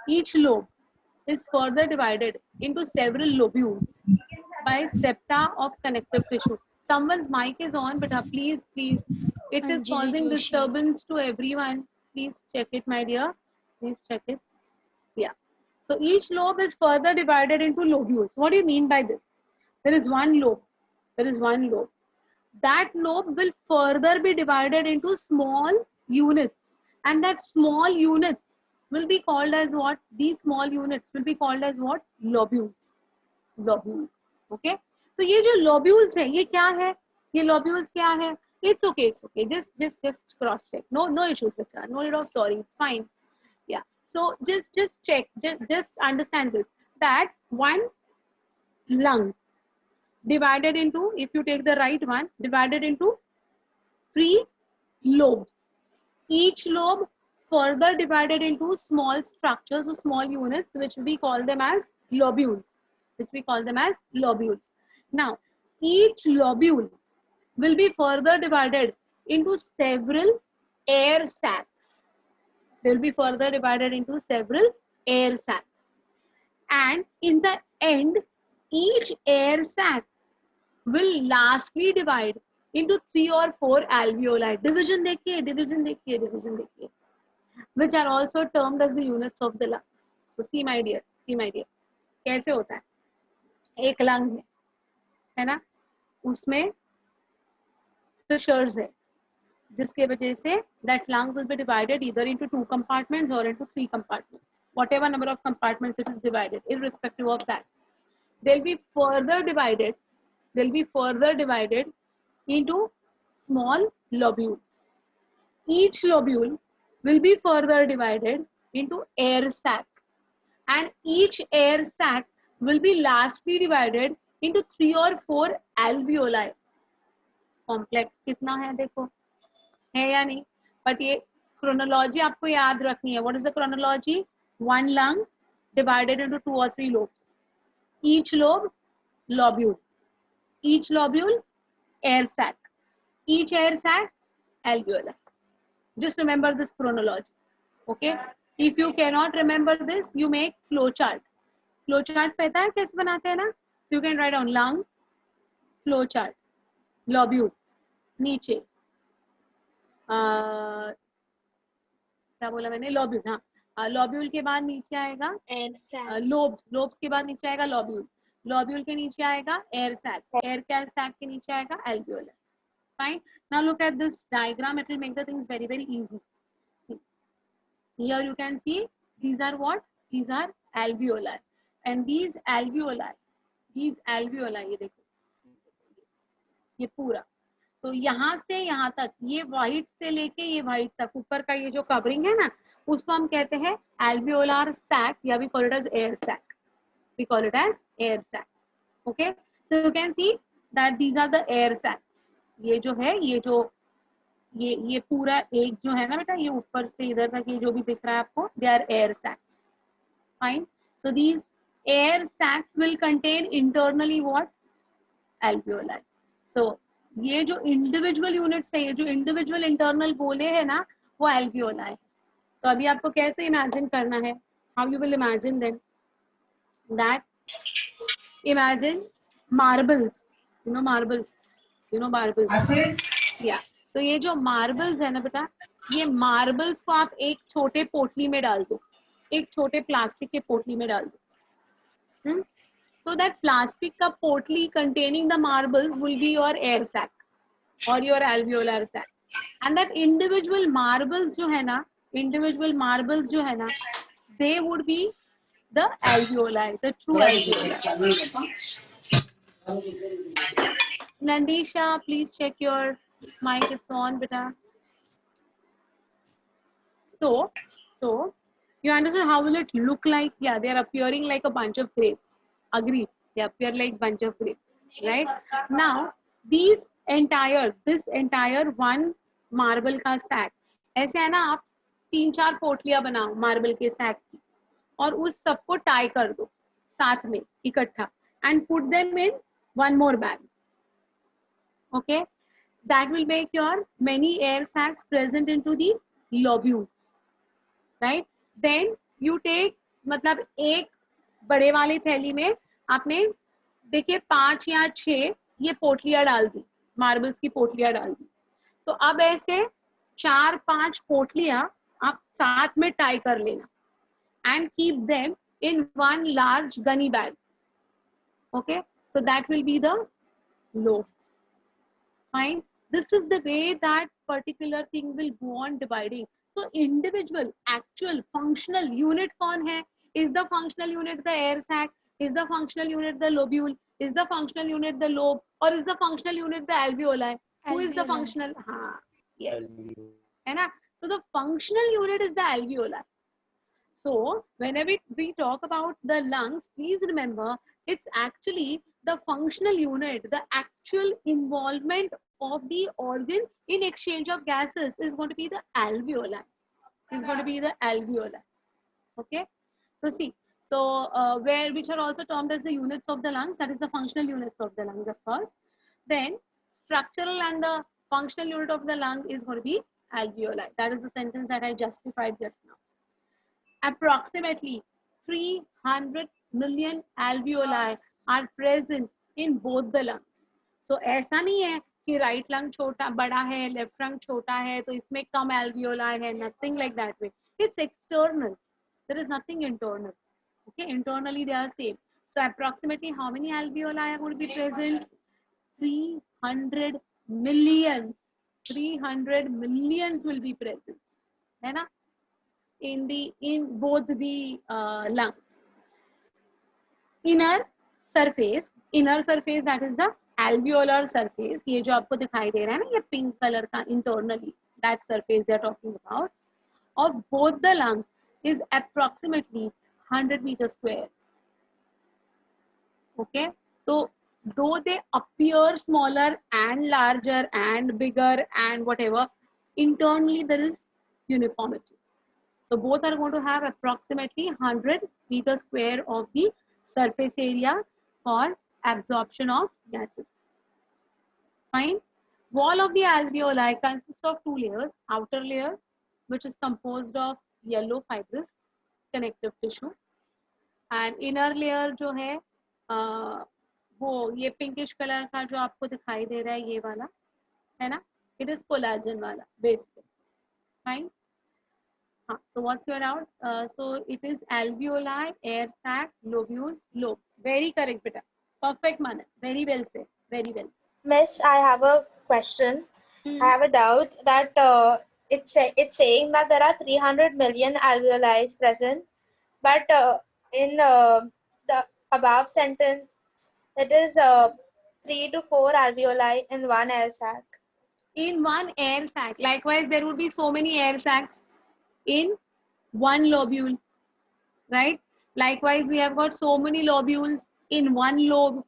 each lobe is further divided into several lobules by septa of connective tissue. Someone's mic is on, but please, it is Anjali causing Joshi. disturbance to everyone. Please check it, my dear. Please check it. Yeah. So each lobe is further divided into lobules. What do you mean by this? There is one lobe. There is one lobe. That lobe will further be divided into small units. And that small units will be called as what? These small units will be called as what? Lobules. Lobules. Okay? तो ये जो lobules है, ये क्या है? ये lobules क्या है? It's okay. Just cross check. No issues, Bachcha. No need of sorry. It's fine. Yeah. So just check. Just understand this. That one lung divided into, if you take the right one, divided into 3 lobes. Each lobe further divided into small structures or small units, which we call them as lobules. Now, each lobule will be further divided into several air sacs. They will be further divided into several air sacs. And in the end, each air sac will lastly divide into 3 or 4 alveoli. Division देखिए, which are also termed as the units of the lungs. So see my dears, कैसे होता है? एक lung है ना, उसमें fissures है, जिसके वजह से that lung will be divided either into 2 compartments or into 3 compartments. Whatever number of compartments it is divided, irrespective of that, they'll be further divided into small lobules. Each lobule will be further divided into air sac, and each air sac will be lastly divided into 3 or 4 alveoli. Complex कितना है देखो, है या नहीं? But ये chronology आपको याद रखनी है. What is the chronology? One lung divided into 2 or 3 lobes. Each lobe, lobule. Each lobule, air sac. Each air sac, alveoli. Just remember this chronology. Okay? If you cannot remember this, you make flow chart. Flow chart पता है कैसे बनाते हैं ना? So you can write down lung, flow chart, lobule, नीचे क्या बोला मैंने? लॉब्यूल. हाँ, लॉब्यूल के बाद नीचे आएगा लोब्स के बाद नीचे आएगा लॉब्यूल के नीचे आएगा एयर सैक के नीचे आएगा alveolar. Fine. Now look at this diagram. It will make the things very, very easy. See. Here you can see these are what? These are alveoli. And these alveoli, ये देखो, ये पूरा. तो यहाँ से यहाँ तक, ये व्हाइट से लेके ये व्हाइट तक ऊपर का ये जो कवरिंग है ना, उसको हम कहते हैं alveolar sac, या we call it as air sac. Okay, so you can see that these are the air sacs. ये जो है, ये पूरा एक जो है ना बेटा, ये ऊपर से इधर तक ये जो भी दिख रहा है आपको, they are air sacs. Fine. So these air sacs will contain internally what? Alveoli. So ये जो इंडिविजुअल यूनिट्स है, ये जो इंडिविजुअल इंटरनल गोले है ना, वो एल्वियोला है. तो अभी आपको कैसे इमेजिन करना है? How you will imagine them? That imagine marbles, you know marbles या. तो ये जो मार्बल्स है ना बेटा, ये मार्बल्स को आप एक छोटे पोटली में डाल दो, एक छोटे प्लास्टिक के पोटली में डाल दो. So that plastic का पोटली containing the marbles will be your air sac or your alveolar sac, and that individual marbles जो है ना, they would be the alveoli, the true alveoli. Nandisha, please check your mic, it's on, beta. So you understand how will it look like? Yeah, they are appearing like a bunch of grapes. Agreed, they appear like bunch of grapes, right? Now this entire one marble का sac, ऐसे है ना, आप 3-4 पोटलियां बनाओ marble के sac की, और उस सबको टाई कर दो साथ में इकट्ठा, and put them in one more bag. Okay, that will make your many air sacs present into the lobules, right? Then you take, मतलब एक बड़े वाली थैली में आपने देखिए 5 या 6 ये पोटलियां डाल दी, मार्बल्स की पोटलियां डाल दी. तो अब ऐसे 4-5 पोटलियां आप साथ में टाई कर लेना, and keep them in one large gunny bag. Okay, so that will be the lobes. Fine. This is the way that particular thing will go on dividing. So individual, actual, functional unit कौन है? Is the functional unit the air sac? Is the functional unit the lobule? Is the functional unit the lobe? Or is the functional unit the alveoli? Who is the functional? हाँ, yes, है ना? So the functional unit is the alveoli. So whenever we talk about the lungs, please remember it's actually the functional unit, the actual involvement of the organ in exchange of gases is going to be the alveoli. Is going to be the alveoli. Okay. So see, so which are also termed as the units of the lungs, that is the functional units of the lungs, of course. Then structural and the functional unit of the lung is going to be alveoli. That is the sentence that I justified just now. Approximately 300 million alveoli are present in both the lungs. So ऐसा नहीं है कि right lung छोटा बड़ा है, left lung छोटा है, तो इसमें कम alveoli है, nothing like that way. It's external. There is nothing internal. Okay, internally they are same. So approximately how many alveoli are going to be present? 300 millions. 300 millions will be present. है ना? In both the lungs. Inner surface that is the alveolar surface. ये जो आपको दिखाई दे रहा है ना, ये pink color का internally, that surface they are talking about, of both the lungs is approximately 100 meters square. Okay, so though they appear smaller and larger and bigger and whatever, internally there is uniformity. So both are going to have approximately 100 meters square of the surface area for absorption of gases. Fine. Wall of the alveoli consists of two layers. Outer layer, which is composed of yellow fibrous connective tissue, and inner layer जो है वो ये pinkish color का जो आपको दिखाई दे रहा है ये वाला है ना, it is collagen वाला basically. Fine. So what's your doubt? So it is alveoli, air sac, lobules, lobes. Very correct, beta. Perfect, Manan. Very well said. Very well. Miss, I have a question. I have a doubt that it's saying that there are 300 million alveoli present, but in the above sentence, it is 3 to 4 alveoli in one air sac. In one air sac. Likewise, there would be so many air sacs in one lobule, right? Likewise, we have got so many lobules in one lobe.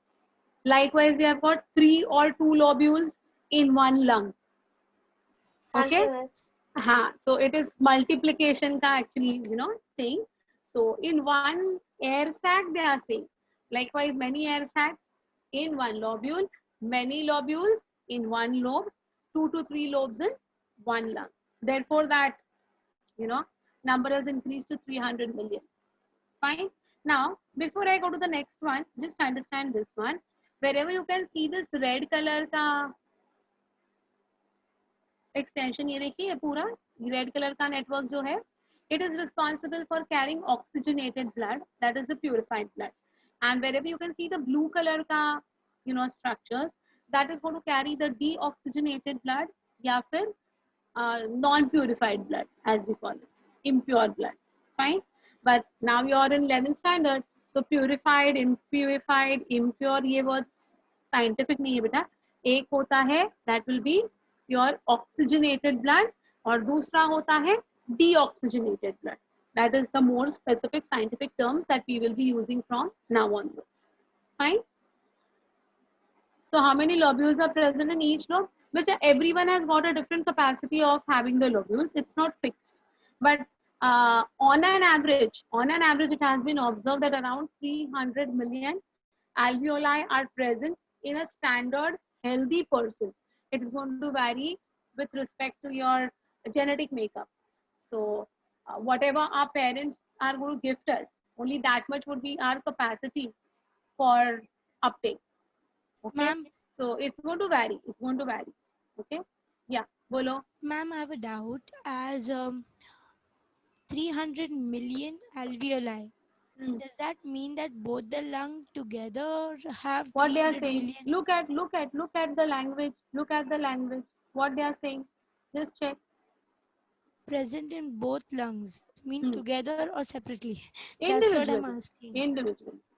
Likewise, we have got 3 or 2 lobules in one lung. Okay. So it is multiplication ka actually, saying. So in one air sac, they are saying. Likewise, many air sacs in one lobule, many lobules in one lobe, 2 to 3 lobes in one lung. Therefore, that number has increased to 300 million. Fine. Now, before I go to the next one, just understand this one. Wherever you can see this red color का extension, ये देखिए पूरा red color का network जो है, it is responsible for carrying oxygenated blood, that is the purified blood. And wherever you can see the blue color का structures, that is going to carry the deoxygenated blood या फिर non-purified blood, as we call it, impure blood. Fine. But now you are in 11th standard, so purified, impurified, impure, ये words scientific नहीं है बेटा. एक होता है that will be your oxygenated blood और दूसरा होता है deoxygenated blood. That is the more specific scientific terms that we will be using from now onwards. Fine. So how many lobules are present in each lobe? Which everyone has got a different capacity of having the lobules. It's not fixed, but on an average, it has been observed that around 300 million alveoli are present in a standard healthy person. It is going to vary with respect to your genetic makeup. So whatever our parents are going to gift us, only that much would be our capacity for uptake. Okay. Ma'am. So it's going to vary. Okay. Yeah. Bolo. Ma'am, I have a doubt. As 300 million alveoli, does that mean that both the lung together have what they are 300 saying? million? Look at the language. Look at the language. What they are saying. Just check. Present in both lungs, mean together or separately? That's Individually. what I'm asking.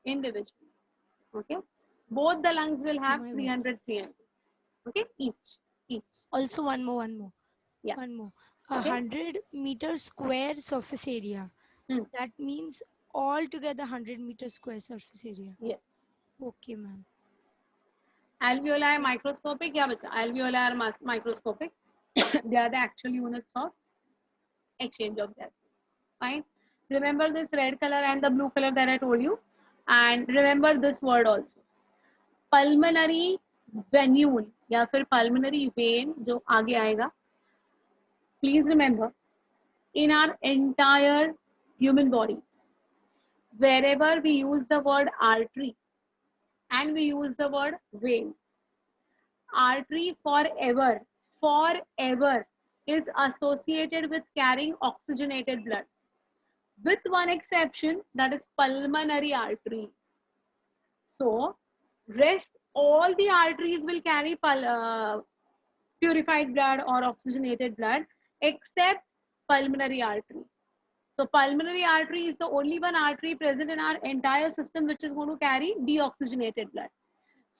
Individually. Okay. Both the lungs will have 300. Okay. Each. Also one more. Yeah. One more. Okay. 100 meter square surface area. That means altogether 100 meter square surface area. Yes. Okay, ma'am. Alveoli microscopic, yeah, bacha. Alveoli are microscopic. They are the actual units of exchange of gases. Fine. Remember this red color and the blue color that I told you, and remember this word also. Pulmonary venule या फिर pulmonary vein जो आगे आएगा. Please remember, in our entire human body, wherever we use the word artery and we use the word vein, artery forever is associated with carrying oxygenated blood, with one exception, that is pulmonary artery. So rest all the arteries will carry purified blood or oxygenated blood except pulmonary artery. So pulmonary artery is the only one artery present in our entire system which is going to carry deoxygenated blood.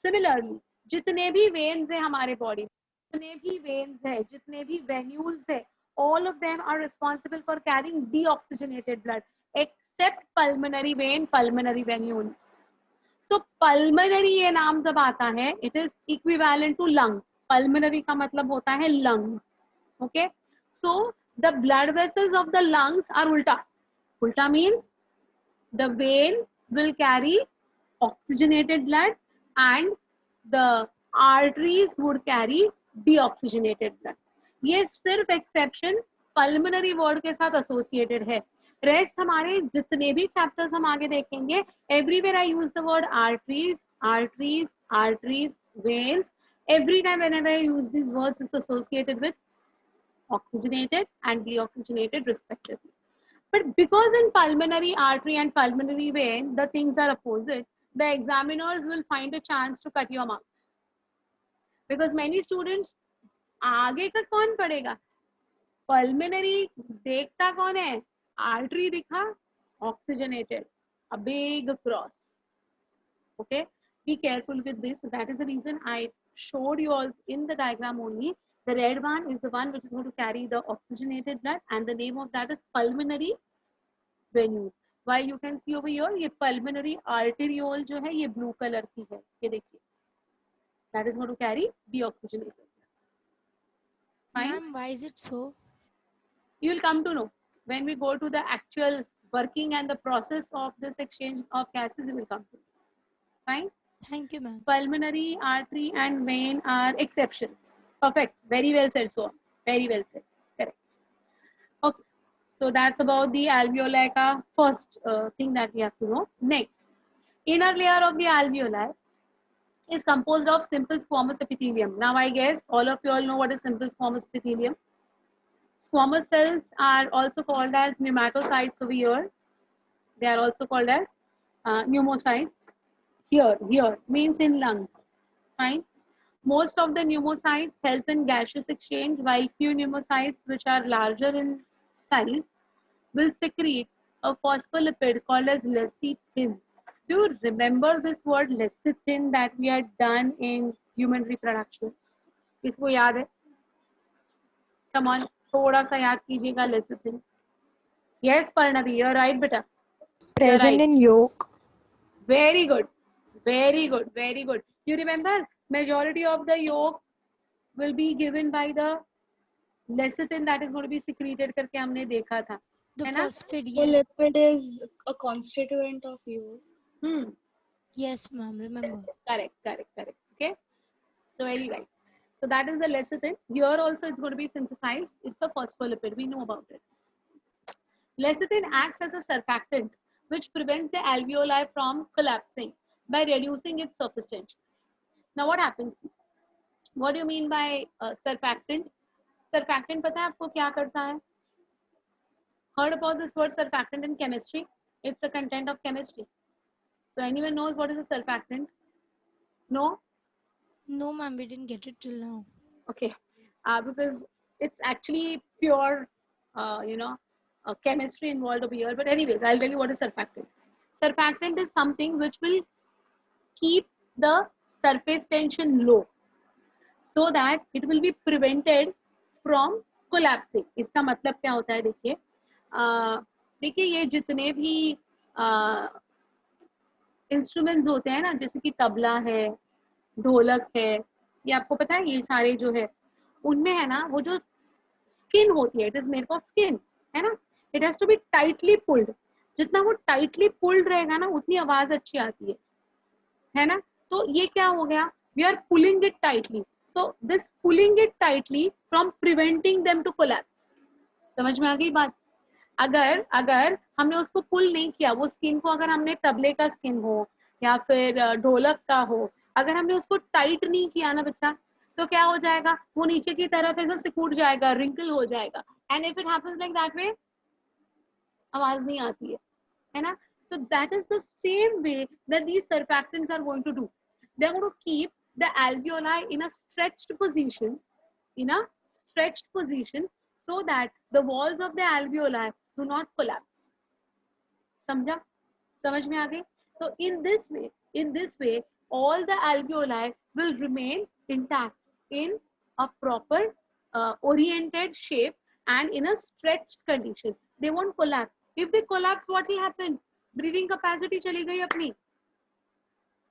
Similarly, जितने भी veins है हमारे body, जितने भी veins है, जितने भी venules है, all of them are responsible for carrying deoxygenated blood except pulmonary vein, pulmonary venule. So pulmonary ये नाम जब आता है, it is equivalent to lung. Pulmonary का मतलब होता है lung. Okay, so the blood vessels of the lungs are ulta. Ulta means the vein will carry oxygenated blood and the arteries would carry deoxygenated blood. ये सिर्फ exception pulmonary word के साथ associated है. Rest हमारे जितने भी chapters हम आगे देखेंगे, everywhere I use the word arteries, arteries, arteries, veins. Every time whenever I use these words, it's associated with oxygenated and deoxygenated respectively. But because in pulmonary artery and pulmonary vein, the things are opposite, the examiners will find a chance to cut your marks. Because many students, आगे का कौन पढ़ेगा? Pulmonary देखता कौन है? Artery दिखा, oxygenated, a big cross. Okay, be careful with this. That is the reason I showed you all in the diagram only. The red one is the one which is going to carry the oxygenated blood, and the name of that is pulmonary venule. While you can see over here, ये pulmonary arteriole जो है ये blue color की है, ये देखिए. That is going to carry deoxygenated blood. Fine. Ma'am, why is it so? You will come to know when we go to the actual working and the process of this exchange of gases. You will come to know. Fine. Thank you, ma'am. Pulmonary artery and vein are exceptions. Perfect. Very well said, so very well said. Correct. Okay. So that's about the alveoli ka first thing that we have to know. Next, inner layer of the alveoli is composed of simple squamous epithelium. Now I guess all of you all know what is simple squamous epithelium. Squamous cells are also called as pneumatocytes over here. They are also called as pneumocytes. Here means in lungs. Fine. Most of the pneumocytes help in gaseous exchange, while few pneumocytes, which are larger in size, will secrete a phospholipid called as lecithin. Do you remember this word lecithin that we had done in human reproduction? किसको याद है? Come on, थोड़ा सा याद कीजिएगा lecithin. Yes, Parnavi, you're right, beta. Present right. in yolk. Very good. Very good. Very good. You remember, majority of the yolk will be given by the lecithin that is going to be secreted करके हमने देखा था. The है ना? phosphate, So yes. lipid is a constituent of yolk. Yes, ma'am, remember. Correct. Okay. So very right. So that is the lecithin. Here also it's going to be synthesized. It's a phospholipid. We know about it. Lecithin acts as a surfactant which prevents the alveoli from collapsing by reducing its surface tension. Now what happens? What do you mean by surfactant? Surfactant पता है आपको क्या करता है? Heard about this word surfactant in chemistry? It's a content of chemistry. So anyone knows what is a surfactant? No? No, ma'am, we didn't get it till now. Okay. Because it's actually pure, chemistry involved over here. But anyways, I'll tell you what is surfactant. Surfactant is something which will keep the surface tension low so that it will be prevented from collapsing. इसका मतलब क्या होता है देखिए, देखिए ये जितने भी इंस्ट्रूमेंट्स होते हैं ना, जैसे कि तबला है, ढोलक है, ये आपको पता है, ये सारे जो है उनमें है ना वो जो स्किन होती है, it is made of skin, है ना, it has to be tightly pulled. जितना वो टाइटली पुल्ड रहेगा ना उतनी आवाज अच्छी आती है ना। तो ये क्या हो गया, we are pulling it tightly, so this pulling it tightly from preventing them to collapse. समझ में आ गई बात? अगर अगर हमने उसको पुल नहीं किया, वो स्किन को, अगर हमने तबले का स्किन हो या फिर ढोलक का हो, अगर हमने उसको टाइट नहीं किया ना बच्चा, तो क्या हो जाएगा, वो नीचे की तरफ ऐसा सिकुड़ जाएगा, रिंकल हो जाएगा, and if it happens like that वे आवाज नहीं आती है ना। So that is the same way that these surfactants are going to do. They are going to keep the alveoli in a stretched position, so that the walls of the alveoli do not collapse. समझा? समझ में आ गई? So in this way, all the alveoli will remain intact in a proper oriented shape and in a stretched condition. They won't collapse. If they collapse, what will happen? Breathing capacity चली गई अपनी,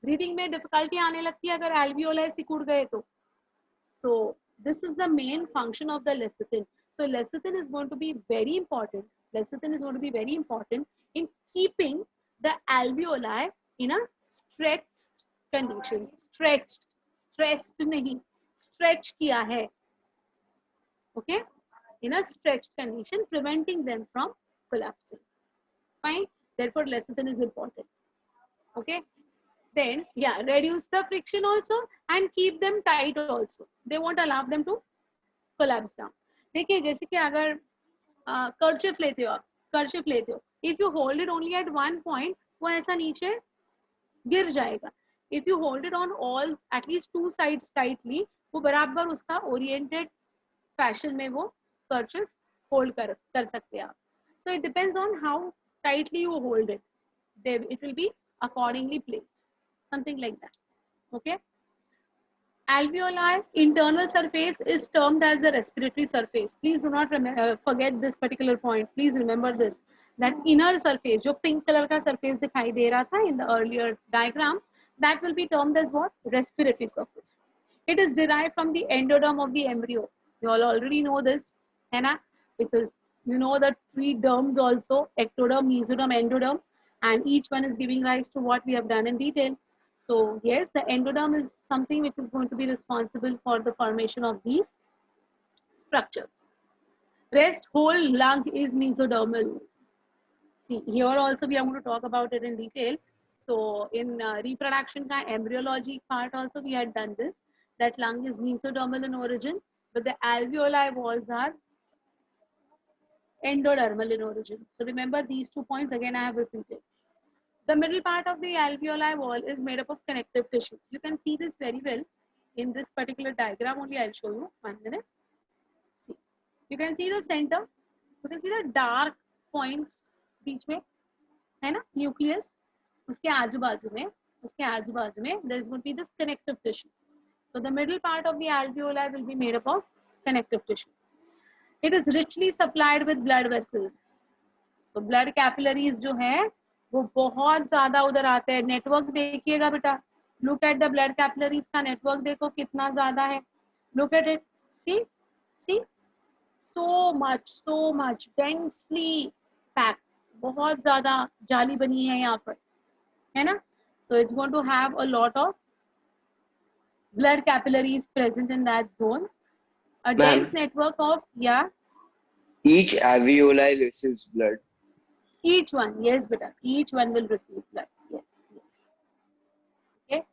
breathing में difficulty आने लगती है अगर alveoli सिकुड़ गए तो। So this is the main function of the lecithin. So lecithin is going to be very important, lecithin is going to be very important in keeping the alveoli in a stretched condition. Stretched नहीं, stretch किया है, okay, in a stretched condition, preventing them from collapsing. Fine, therefore lecithin is important. Okay, then yeah, reduce the friction also and keep them tight also, they won't allow them to collapse down. देखिए जैसे कि अगर कर्चिफ लेते हो, आप कर्चिफ लेते हो, if you hold it only at one point, वो ऐसा नीचे गिर जाएगा। if you hold it on all at least two sides tightly, वो बराबर उसका oriented fashion में वो कर्चिफ होल्ड कर सकते हैं आप। so it depends on how tightly you hold it, it will be accordingly placed, something like that. Okay, alveoli internal surface is termed as the respiratory surface. Please do not forget this particular point. Please remember this, that inner surface, जो pink color का surface दिखाई दे रहा था in the earlier diagram, that will be termed as what? Respiratory surface. It is derived from the endoderm of the embryo. You all already know this, है ना, because you know the three derms also, ectoderm, mesoderm, endoderm, and each one is giving rise to what we have done in detail. So yes, the endoderm is something which is going to be responsible for the formation of these structures. Rest whole lung is mesodermal. See, here also we are going to talk about it in detail. So in reproduction ka embryology part also we had done this, that lung is mesodermal in origin, but the alveoli walls are endodermal in origin. So remember these 2 points again I have repeated. The middle part of the alveoli wall is made up of connective tissue. You can see this very well in this particular diagram only. I'll show you 1 minute. See. You can see the center. You can see the dark points बीच में, है ना, nucleus. उसके आजू बाजू में there is going to be this connective tissue. So the middle part of the alveoli will be made up of connective tissue. It is richly supplied with blood vessels. So blood capillaries जो है वो बहुत ज्यादा उधर आते हैं। Network देखिएगा बेटा, look at the blood capillaries का नेटवर्क देखो कितना ज्यादा है। Look at it, see so much densely packed, बहुत ज्यादा जाली बनी है यहाँ पर, है ना। So it's going to have a lot of blood capillaries present in that zone. A dense network of, yeah. Each alveoli receives blood. Each one, yes, beta. Each one will receive blood. Yes. Okay.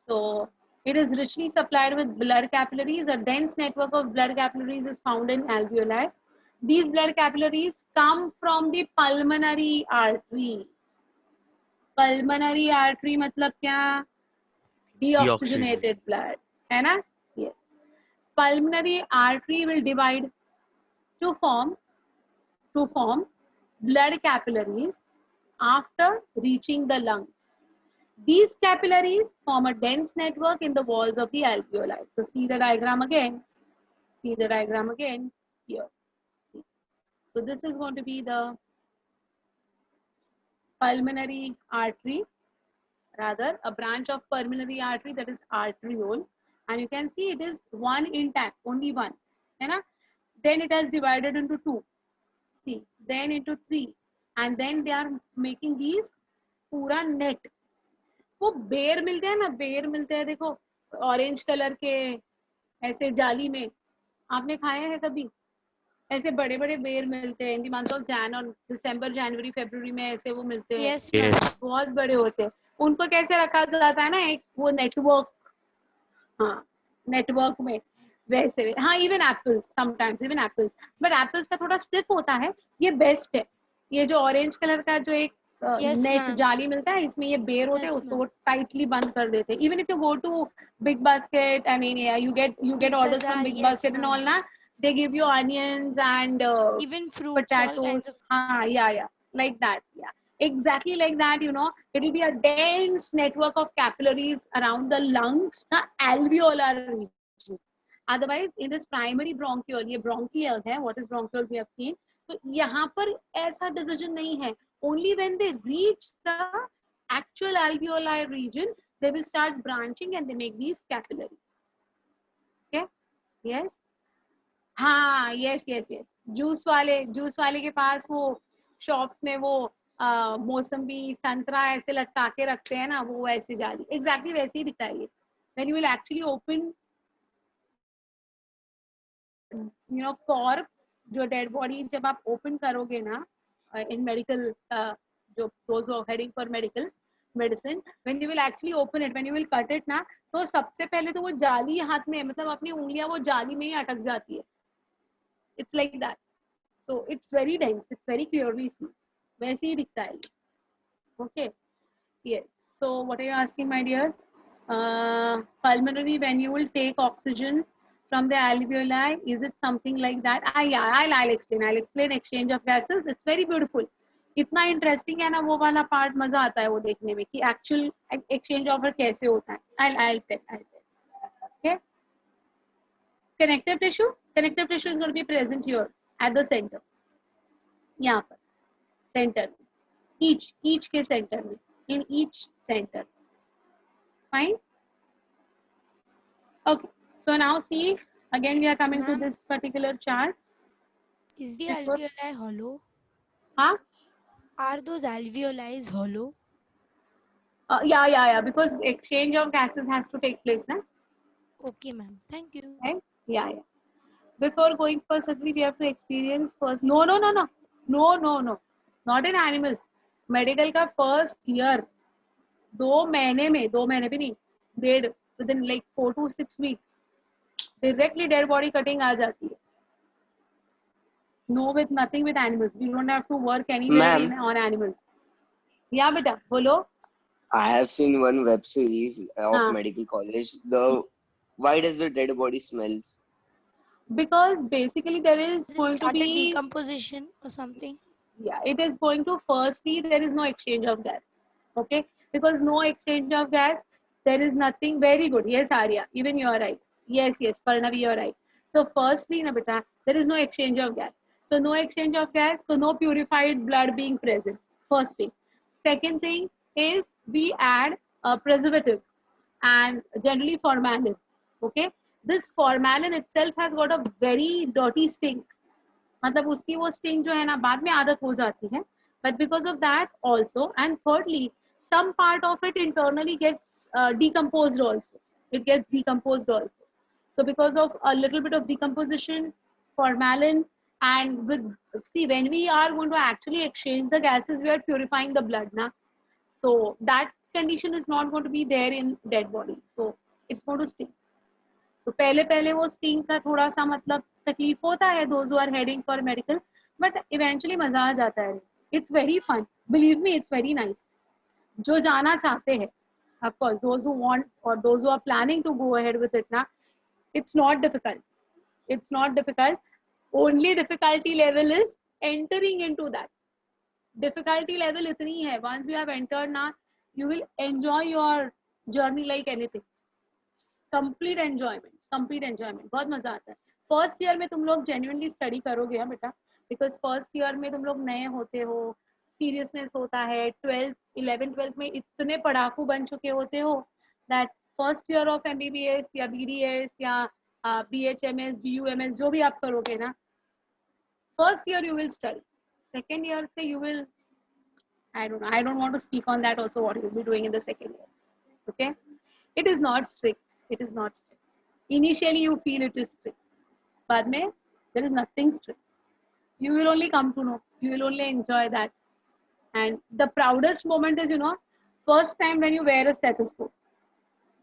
So it is richly supplied with blood capillaries. A dense network of blood capillaries is found in alveoli. These blood capillaries come from the pulmonary artery. Pulmonary artery मतलब क्या? Deoxygenated blood, है ना? Yes. Pulmonary artery will divide to form blood capillaries after reaching the lungs. These capillaries form a dense network in the walls of the alveoli. So see the diagram again. Here. See. So this is going to be the pulmonary artery, rather a branch of pulmonary artery, that is arteriole, and you can see it is one intact, only one, है ना? Then it has divided into two, see, then into three, and then they are making these पूरा net. वो बेर मिलते हैं ना, बेर मिलते हैं देखो ऑरेंज कलर के ऐसे जाली में, आपने खाए हैं कभी? ऐसे बड़े बड़े बेर मिलते हैं in the month of Jain और दिसंबर, जनवरी, फरवरी में ऐसे वो मिलते हैं। Yes, ma'am. Yes. बहुत बड़े होते हैं। उनको कैसे रखा जाता है ना, एक वो नेटवर्क, हाँ नेटवर्क में वैसे। हाँ even apples, sometimes even apples, but apples का थोड़ा स्टिफ होता है, ये बेस्ट है। ये जो ऑरेंज कलर का जो एक Yes, नेट ma'am. जाली मिलता है, इसमें ये बेर होते हैं, Yes, उसको ma'am. वो टाइटली बंद कर देते हैं। Even if you go to big basket, I mean you get orders from Bazaar, big yes, basket and ma'am. All ना, they give you onions and Even fruits, all potatoes. kinds of. Yeah, like that. Yeah, exactly like that. You know, it will be a dense network of capillaries around the lungs, the alveolar region. Otherwise, in this primary bronchiole, ये bronchiole है. What is bronchiole? We have seen. तो यहाँ पर ऐसा division नहीं है. Only when they reach the actual alveolar region, they will start branching and they make these capillaries. Okay? Yes. हाँ yes yes yes, juice वाले के पास वो शॉप्स में वो मौसम्बी संतरा ऐसे लटका के रखते हैं ना, वो ऐसे जाली एग्जैक्टली वैसे ही दिखता है ये। When you will actually open you know corpse, जो डेड बॉडी जब आप ओपन करोगे ना इन मेडिकल, जो those who are heading for medical medicine, when you will actually open it, when you will cut it ना, तो सबसे पहले तो वो जाली हाथ में, मतलब अपनी उंगलियां वो जाली में ही अटक जाती है। It's like that. So it's very dense. It's very clearly seen. वैसे ही दिखता है ये. Okay. Yes. So what are you asking, my dear? Pulmonary, when you will take oxygen from the alveoli, is it something like that? Yeah, I'll explain. I'll explain exchange of gases. It's very beautiful. इतना interesting है ना वो वाला part, मजा आता है वो देखने में कि एक्चुअल एक्सचेंज ऑफ कैसे होता है। I'll tell. Okay. Connective tissue is going to be present here at the center, यहाँ पर center, each के center में, in each center. Fine. Okay. So now see, again we are coming to this particular chart. Is the Before- alveoli hollow? Huh? Are those alveoli hollow? Yeah. Because exchange of gases has to take place, na? Okay, ma'am. Thank you. Right? Yeah. Before going for surgery, we have to experience first. No. Not in animals. Medical का first year, 2 महीने भी नहीं, within like 4 to 6 weeks, directly dead body cutting आ जाती है. No, with nothing with animals. We don't have to work anywhere on animals. Yeah, beta, bolo. I have seen one web series of हाँ. medical college. Why does the dead body smells? Because basically there is Does it going to start like be, decomposition or something? yeah, it is going to, firstly there is no exchange of gas. Okay, because no exchange of gas, there is nothing. Very good. Yes, Arya, even you are right. Yes, Parnavi, you are right. So firstly, na beta, there is no exchange of gas. So no exchange of gas, so no purified blood being present. First thing. Second thing is we add preservatives and generally formalin. Okay, this formalin itself has got a very dirty stink. मतलब उसकी वो sting जो है ना बाद में आदत हो जाती है, but because of that also, and thirdly some part of it internally gets decomposed also. It gets decomposed also. So because of a little bit of decomposition, formalin, and with, see, when we are going to actually exchange the gases, we are purifying the blood na, so that condition is not going to be there in dead bodies, so it's going to stink. So पहले वो sting का थोड़ा सा मतलब तकलीफ होता है those who are heading for medical, but eventually मजा आ जाता है. It's very fun, believe me, it's very nice. जो जाना चाहते हैं, of course those who want or those who are planning to go ahead with it ना, it's not difficult. It's not difficult. Only difficulty level is entering into that. Difficulty level इतनी है, once you have entered ना, you will enjoy your journey like anything. Complete enjoyment, बहुत मजा आता है. First year में तुम लोग जेन्युइनली स्टडी करोगे बेटा, बिकॉज फर्स्ट ईयर में तुम लोग नए होते हो, सीरियसनेस होता है, 12th 11th 12th में इतने पढ़ाकू बन चुके होते हो that first year of MBBS या BDS या BHMS BUMS जो भी आप करोगे ना, first year you will study, second year से you will, I don't want to speak on that also, what you'll be doing in the second year. Okay, it is not strict, it is not strict. Initially you feel it is strict, बाद में there is nothing strict. You will only come to know, you will only enjoy that. And the proudest moment is, you know, first time when you wear a stethoscope.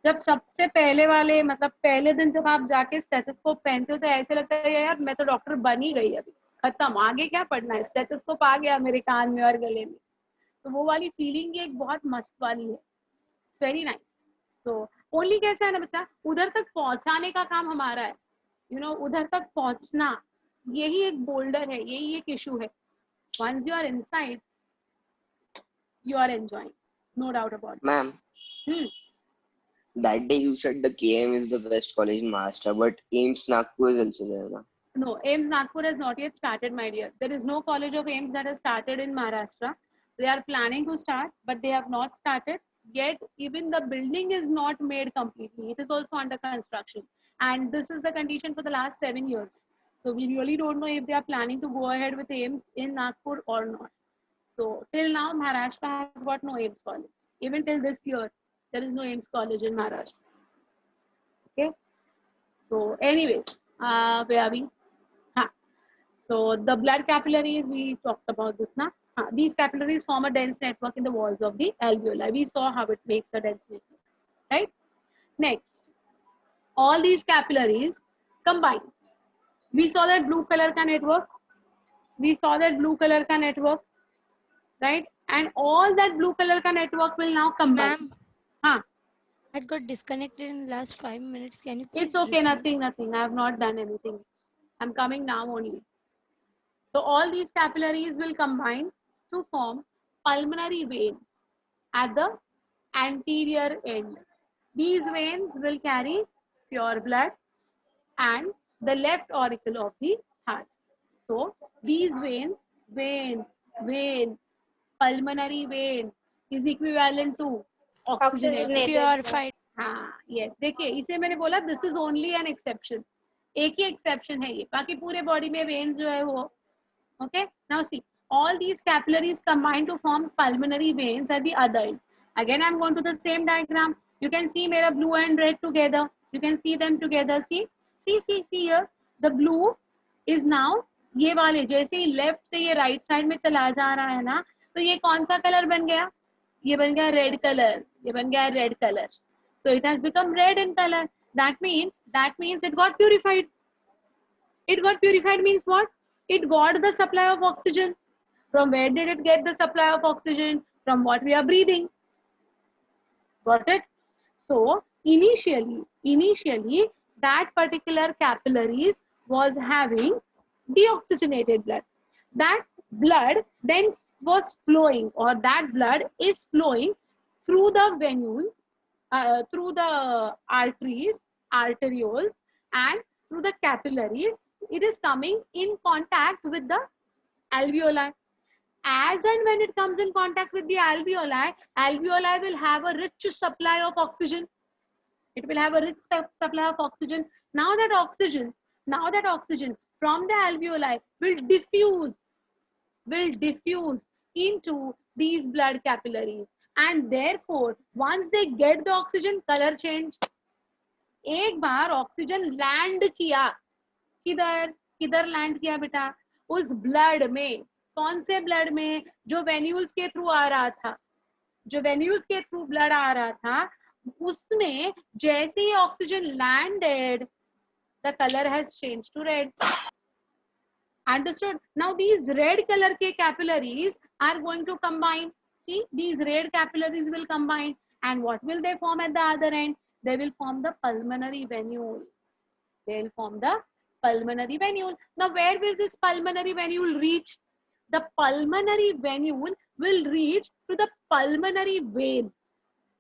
जब सबसे पहले वाले मतलब पहले दिन जब आप जाके स्टेथोस्कोप पहनते हो तो ऐसे लगता है यार मैं तो डॉक्टर बन ही गई, अभी खत्म, आगे क्या पढ़ना है, स्टेथोस्कोप आ गया मेरे कान में और गले में. तो वो वाली फीलिंग एक बहुत मस्त वाली है, वेरी नाइस. सो ओनली कैसा है ना बच्चा, उधर तक पहुंचाने का काम हमारा है, यू नो, उधर तक पहुंचना, यही एक बोल्डर है, यही एक इशू है. Once you are inside you are enjoying, no doubt about it. Ma'am, that day you said the KM is the best college in Maharashtra, but AIMS Nagpur is also there, na? No, AIMS Nagpur has not yet started, my dear. There is no college of AIMS that has started in Maharashtra. They are planning to start, but they have not started yet. Even the building is not made completely. It is also under construction, and this is the condition for the last 7 years. So we really don't know if they are planning to go ahead with AIMS in Nagpur or not. So till now, Maharashtra has got no AIMS college. Even till this year, there is no AIMS college in Maharashtra. Okay. So anyways, where are we? So the blood capillaries, we talked about this now. These capillaries form a dense network in the walls of the alveoli. We saw how it makes a dense network, right? Next, all these capillaries combine. We saw that blue color ka network. We saw that blue color ka network, right? And all that blue color ka network will now combine. Ma'am, I got disconnected in the last 5 minutes. Can you please It's okay, repeat? nothing. I have not done anything. I'm coming now only. So all these capillaries will combine to form pulmonary vein at the anterior end. These veins will carry pure blood and the left auricle of the heart. So these veins, pulmonary vein is equivalent to oxygenated. Purified. हाँ, yes. देखिए इसे मैंने बोला this is only an exception. एक ही exception है ये, बाकी पूरे body में veins जो है वो, okay. Now see, all these capillaries combine to form pulmonary veins at the other end. Again, I'm going to the same diagram. You can see मेरा blue and red together. You can see them together. See here. The blue is now ये वाले जैसे ही left से ये right side में चला जा रहा है ना, तो ये कौन सा कलर बन गया, ये बन गया रेड कलर, ये बन गया red colour. So it has become red in color. That means it got purified. It got purified means what? It got the supply of oxygen. From where did it get the supply of oxygen? From what we are breathing. Got it? So initially that particular capillaries was having deoxygenated blood. That blood then was flowing, or that blood is flowing through the venules, through the arteries, arterioles, and through the capillaries. It is coming in contact with the alveoli. As and when it comes in contact with the alveoli, alveoli will have a rich supply of oxygen. It will have a rich supply of oxygen. Now that oxygen from the alveoli will diffuse into these blood capillaries, and therefore once they get the oxygen, color change. एक बार oxygen land किया, किधर land किया बेटा, उस blood में. कौन से blood में? जो वेन्यूल्स के थ्रू आ रहा था, जो वेन्यूल्स के थ्रू ब्लड आ रहा था, उसमें जैसे ही oxygen landed, the color has changed to red. Understood? Now these red color के capillaries are going to combine. See, these red capillaries will combine, and what will they form at the other end? They will form the pulmonary venule. They will form the pulmonary venule. Now where will this pulmonary venule reach? The pulmonary venule will reach to the pulmonary vein.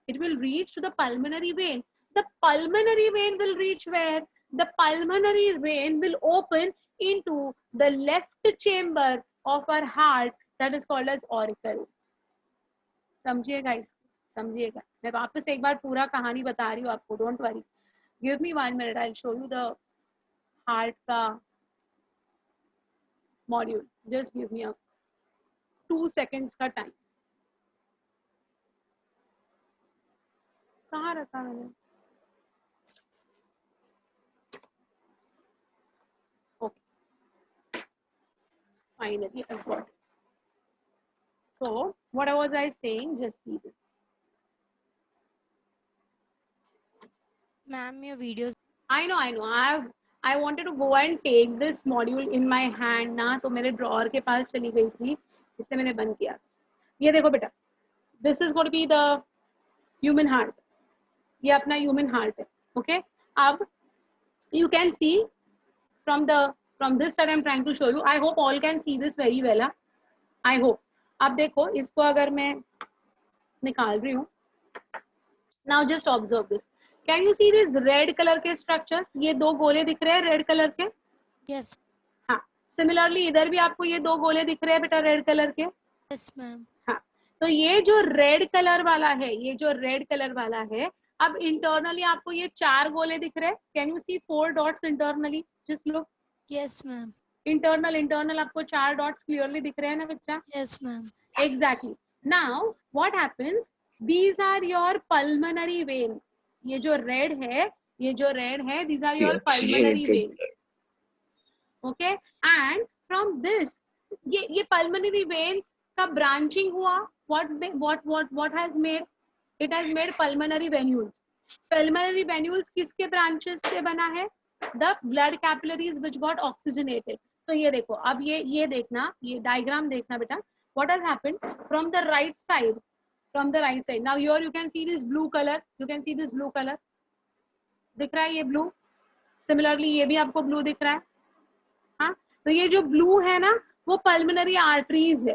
It will reach to the pulmonary vein. The pulmonary vein will reach where? The pulmonary vein will open into the left chamber of our heart, that is called as auricle. समझिएगा इसको, समझिएगा। मैं वापस एक बार पूरा कहानी बता रही हूँ आपको, don't worry, give me 1 minute, I show you the heart का module, just give me 2 seconds का टाइम। कहाँ रखा मैंने? Okay, finally I got it. So what was I saying? Just see this. Ma'am, your videos. I know. I wanted to go and take this module in my hand ना, तो मेरे drawer के पास चली गई थी, इससे मैंने बंद किया। ये देखो बेटा, this is going to be the human heart. ये अपना human heart है, okay? अब you can see from this side I'm trying to show you. I hope all can see this very well. I hope. अब देखो, इसको अगर मैं निकाल रही हूँ, now just observe this. Can you see these red color के structures? ये 2 गोले दिख रहे हैं रेड कलर के। Yes. हाँ, सिमिलरली इधर भी आपको ये 2 गोले दिख रहे हैं बेटा रेड कलर के। Yes, ma'am. हाँ, तो ये जो रेड कलर वाला है, ये जो रेड कलर वाला है, अब इंटरनली आपको ये 4 गोले दिख रहे हैं। Can you see 4 dots internally? Just look. Yes, ma'am. Internal आपको 4 डॉट्स क्लियरली दिख रहे हैं ना बच्चा? Yes, ma'am. Exactly. Now what happens? These are your pulmonary veins. ये जो रेड है, these are your pulmonary veins. Okay, and from this, ये pulmonary veins का branching हुआ, what has made? It has made pulmonary venules. Pulmonary venules किसके branches से बना है? The blood capillaries which got oxygenated. So ये देखो, अब ये देखना, ये diagram देखना बेटा. What has happened from the right side? Now here you can see this blue color. दिख रहा है ये blue? Similarly ये भी आपको blue दिख रहा है। हाँ, तो ये जो blue है ना, वो pulmonary arteries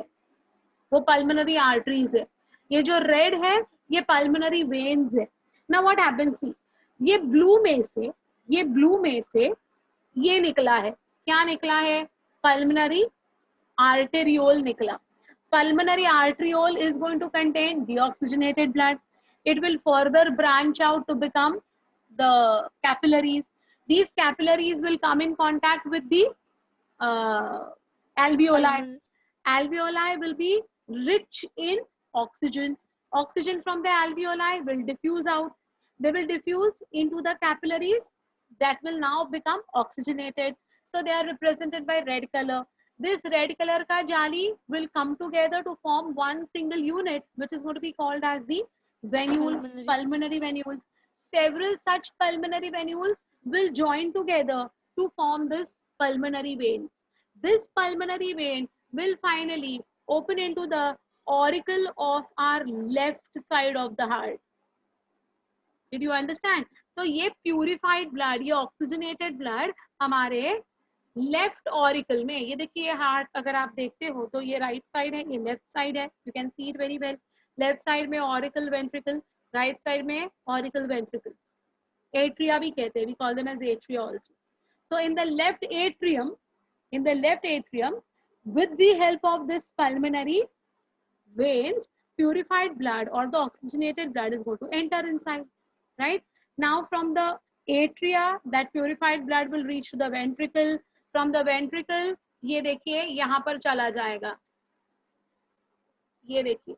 है। ये जो red है, ये pulmonary veins है। Now what happens? See, ये blue में से ये निकला है। क्या निकला है? Pulmonary arteriole निकला। Pulmonary arteriole is going to contain deoxygenated blood. It will further branch out to become the capillaries. These capillaries will come in contact with the alveoli. Alveoli will be rich in oxygen. Oxygen from the alveoli will diffuse out. They will diffuse into the capillaries that will now become oxygenated. So they are represented by red color. This red color ka jali will come together to form one single unit, which is going to be called as the venules, pulmonary venules. Several such pulmonary venules will join together to form this pulmonary vein. This pulmonary vein will finally open into the auricle of our left side of the heart. Did you understand? तो ये purified blood, ये oxygenated blood हमारे left auricle में, ये देखिए heart अगर आप देखते हो तो ये राइट साइड है, ये लेफ्ट साइड है। You can see it very well. Left side में ऑरिकल वेंट्रिकल, राइट साइड में ऑरिकल वेंट्रिकल। एट्रिया भी कहते हैं, we call them as atria also. So in the left atrium, with the help of this pulmonary veins, purified blood or the oxygenated blood is going to enter inside, right? Now from the atria, that purified blood will reach to the ventricle. From the ventricle, ये देखिए यहाँ पर चला जाएगा, ये देखिए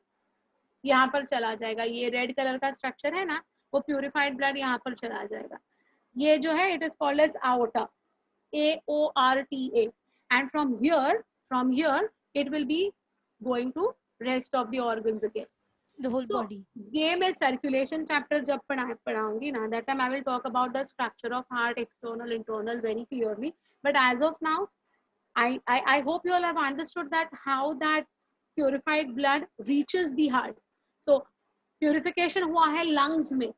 यहाँ पर चला जाएगा। ये रेड कलर का स्ट्रक्चर है ना, वो प्यूरिफाइड ब्लड यहाँ पर चला जाएगा। ये जो है, it is called as aorta, AORTA, and from here it will be going to rest of the organs again, the whole body. ये मैं circulation chapter जब पढ़ाऊंगी ना, that time I will talk about the structure of heart, external, internal very clearly. But as of now, I hope you all have understood that how that purified blood reaches the heart. So purification हुआ है lungs में,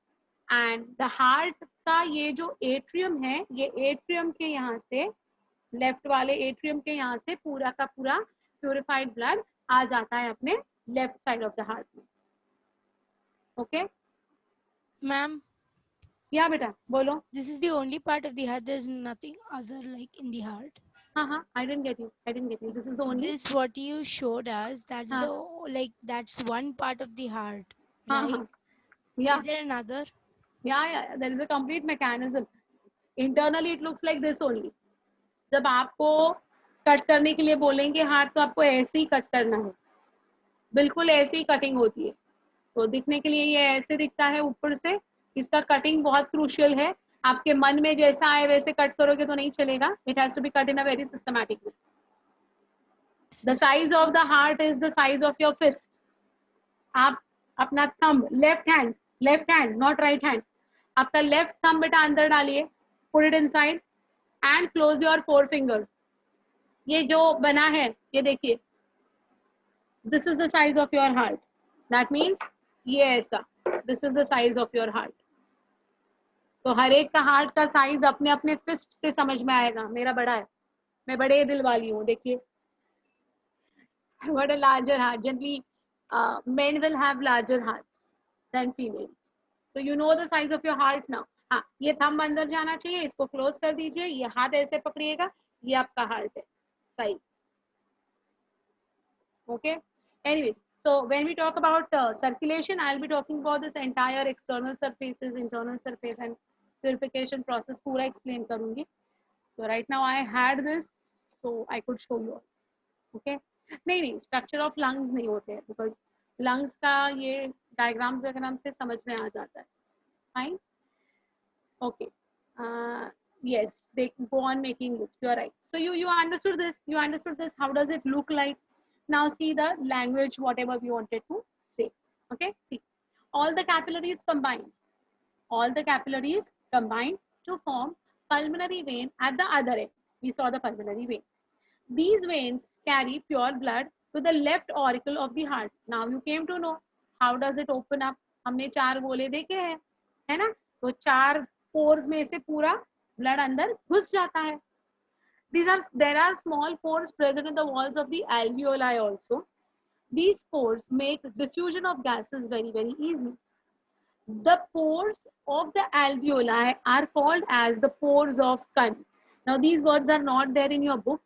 and the heart का ये जो atrium है, ये atrium के यहाँ से, लेफ्ट वाले एट्रियम के यहाँ से पूरा का पूरा प्यूरिफाइड ब्लड आ जाता है अपने left side of the heart में। ओके मैम, या बेटा बोलो। this is the only part of the heart, there is nothing other like in the heart? हाँ, I didn't get you. This is the only. This what you showed us. That's हाँ, the like that's one part of the heart, हाँ, right? हाँ, yeah, Is there another? yeah. There is a complete mechanism. Internally, it looks like this only. जब आपको cut करने के लिए बोलेंगे heart, तो आपको ऐसे ही कट करना है, बिल्कुल ऐसे ही कटिंग होती है. तो दिखने के लिए ये ऐसे दिखता है ऊपर से. इसका कटिंग बहुत क्रूशियल है. आपके मन में जैसा आए वैसे कट करोगे तो नहीं चलेगा. It has to be cut in a very systematic way. The size of the heart is the size of your fist. आप अपना thumb, left hand not right hand, आपका लेफ्ट थंब बेटा अंदर डालिए, put it inside and close your 4 fingers. ये जो बना है ये देखिए, this is the size of your heart. That means ये ऐसा, this is the size of your heart. तो हर एक का हार्ट का साइज अपने अपने फिस्ट से समझ में आएगा. मेरा बड़ा है, मैं बड़े दिल वाली हूँ. देखिए, what a larger heart. Generally, men will have larger hearts than females. So you know the size of your heart now. हाँ, ये थंब अंदर जाना चाहिए, इसको क्लोज कर दीजिए, ये हाथ ऐसे पकड़िएगा, ये आपका हार्ट है size. Okay. Anyways, so when we talk about circulation, I'll be talking about this entire external surfaces, internal surface and purification process पूरा explain करूँगी. So right now I had this, so I could show you all. Okay. नहीं, structure of lungs नहीं होते हैं, because lungs का ये diagrams वगैरह से समझ में आ जाता है. Fine. Okay. yes, they go on making loops. You are right. So you understood this. How does it look like? Now see the language, whatever we wanted to say. Okay. See, all the capillaries combine to form pulmonary vein at the other end. We saw the pulmonary vein. These veins carry pure blood to the left auricle of the heart. Now you came to know how does it open up. हमने 4 गोले देखे हैं, है ना? तो 4 pores में से पूरा blood अंदर घुस जाता है. There are small pores present in the walls of the alveoli also. These pores make diffusion of gases very, very easy. The pores of the alveoli are called as the pores of Kundt. Now these words are not there in your books.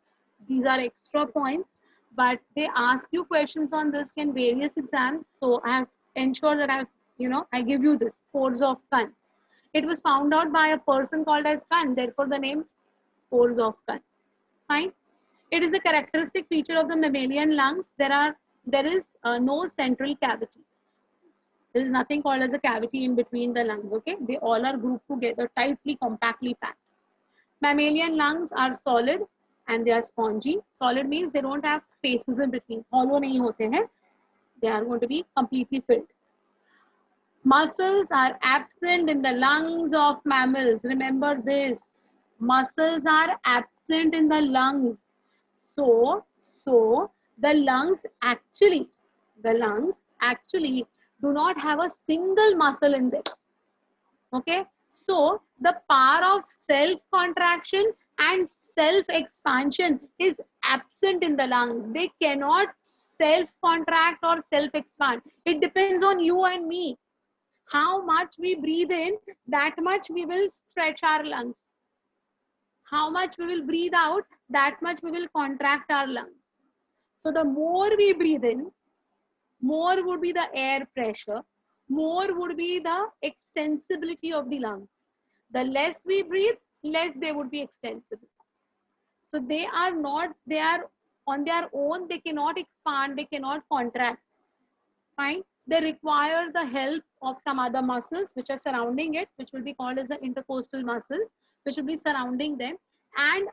These are extra points, but they ask you questions on this in various exams. So I have ensured that I give you this, pores of Kundt. It was found out by a person called as Kundt, therefore the name pores of Kundt. Fine. It is a characteristic feature of the mammalian lungs. There is no central cavity. There is nothing called as a cavity in between the lungs. Okay, they all are grouped together, tightly, compactly packed. Mammalian lungs are solid and they are spongy. Solid means they don't have spaces in between. Hollow nahi hote hain. They are going to be completely filled. Muscles are absent in the lungs of mammals. Remember this. Muscles are absent in the lungs. So the lungs actually do not have a single muscle in them. Okay. So the power of self-contraction and self-expansion is absent in the lungs. They cannot self-contract or self-expand. It depends on you and me. How much we breathe in, that much we will stretch our lungs. How much we will breathe out, that much we will contract our lungs. So the more we breathe in, more would be the air pressure, more would be the extensibility of the lungs. The less we breathe, less they would be extensible. So they are on their own, they cannot expand, they cannot contract. Fine. They require the help of some other muscles which are surrounding it, which will be called as the intercostal muscles, which will be surrounding them, and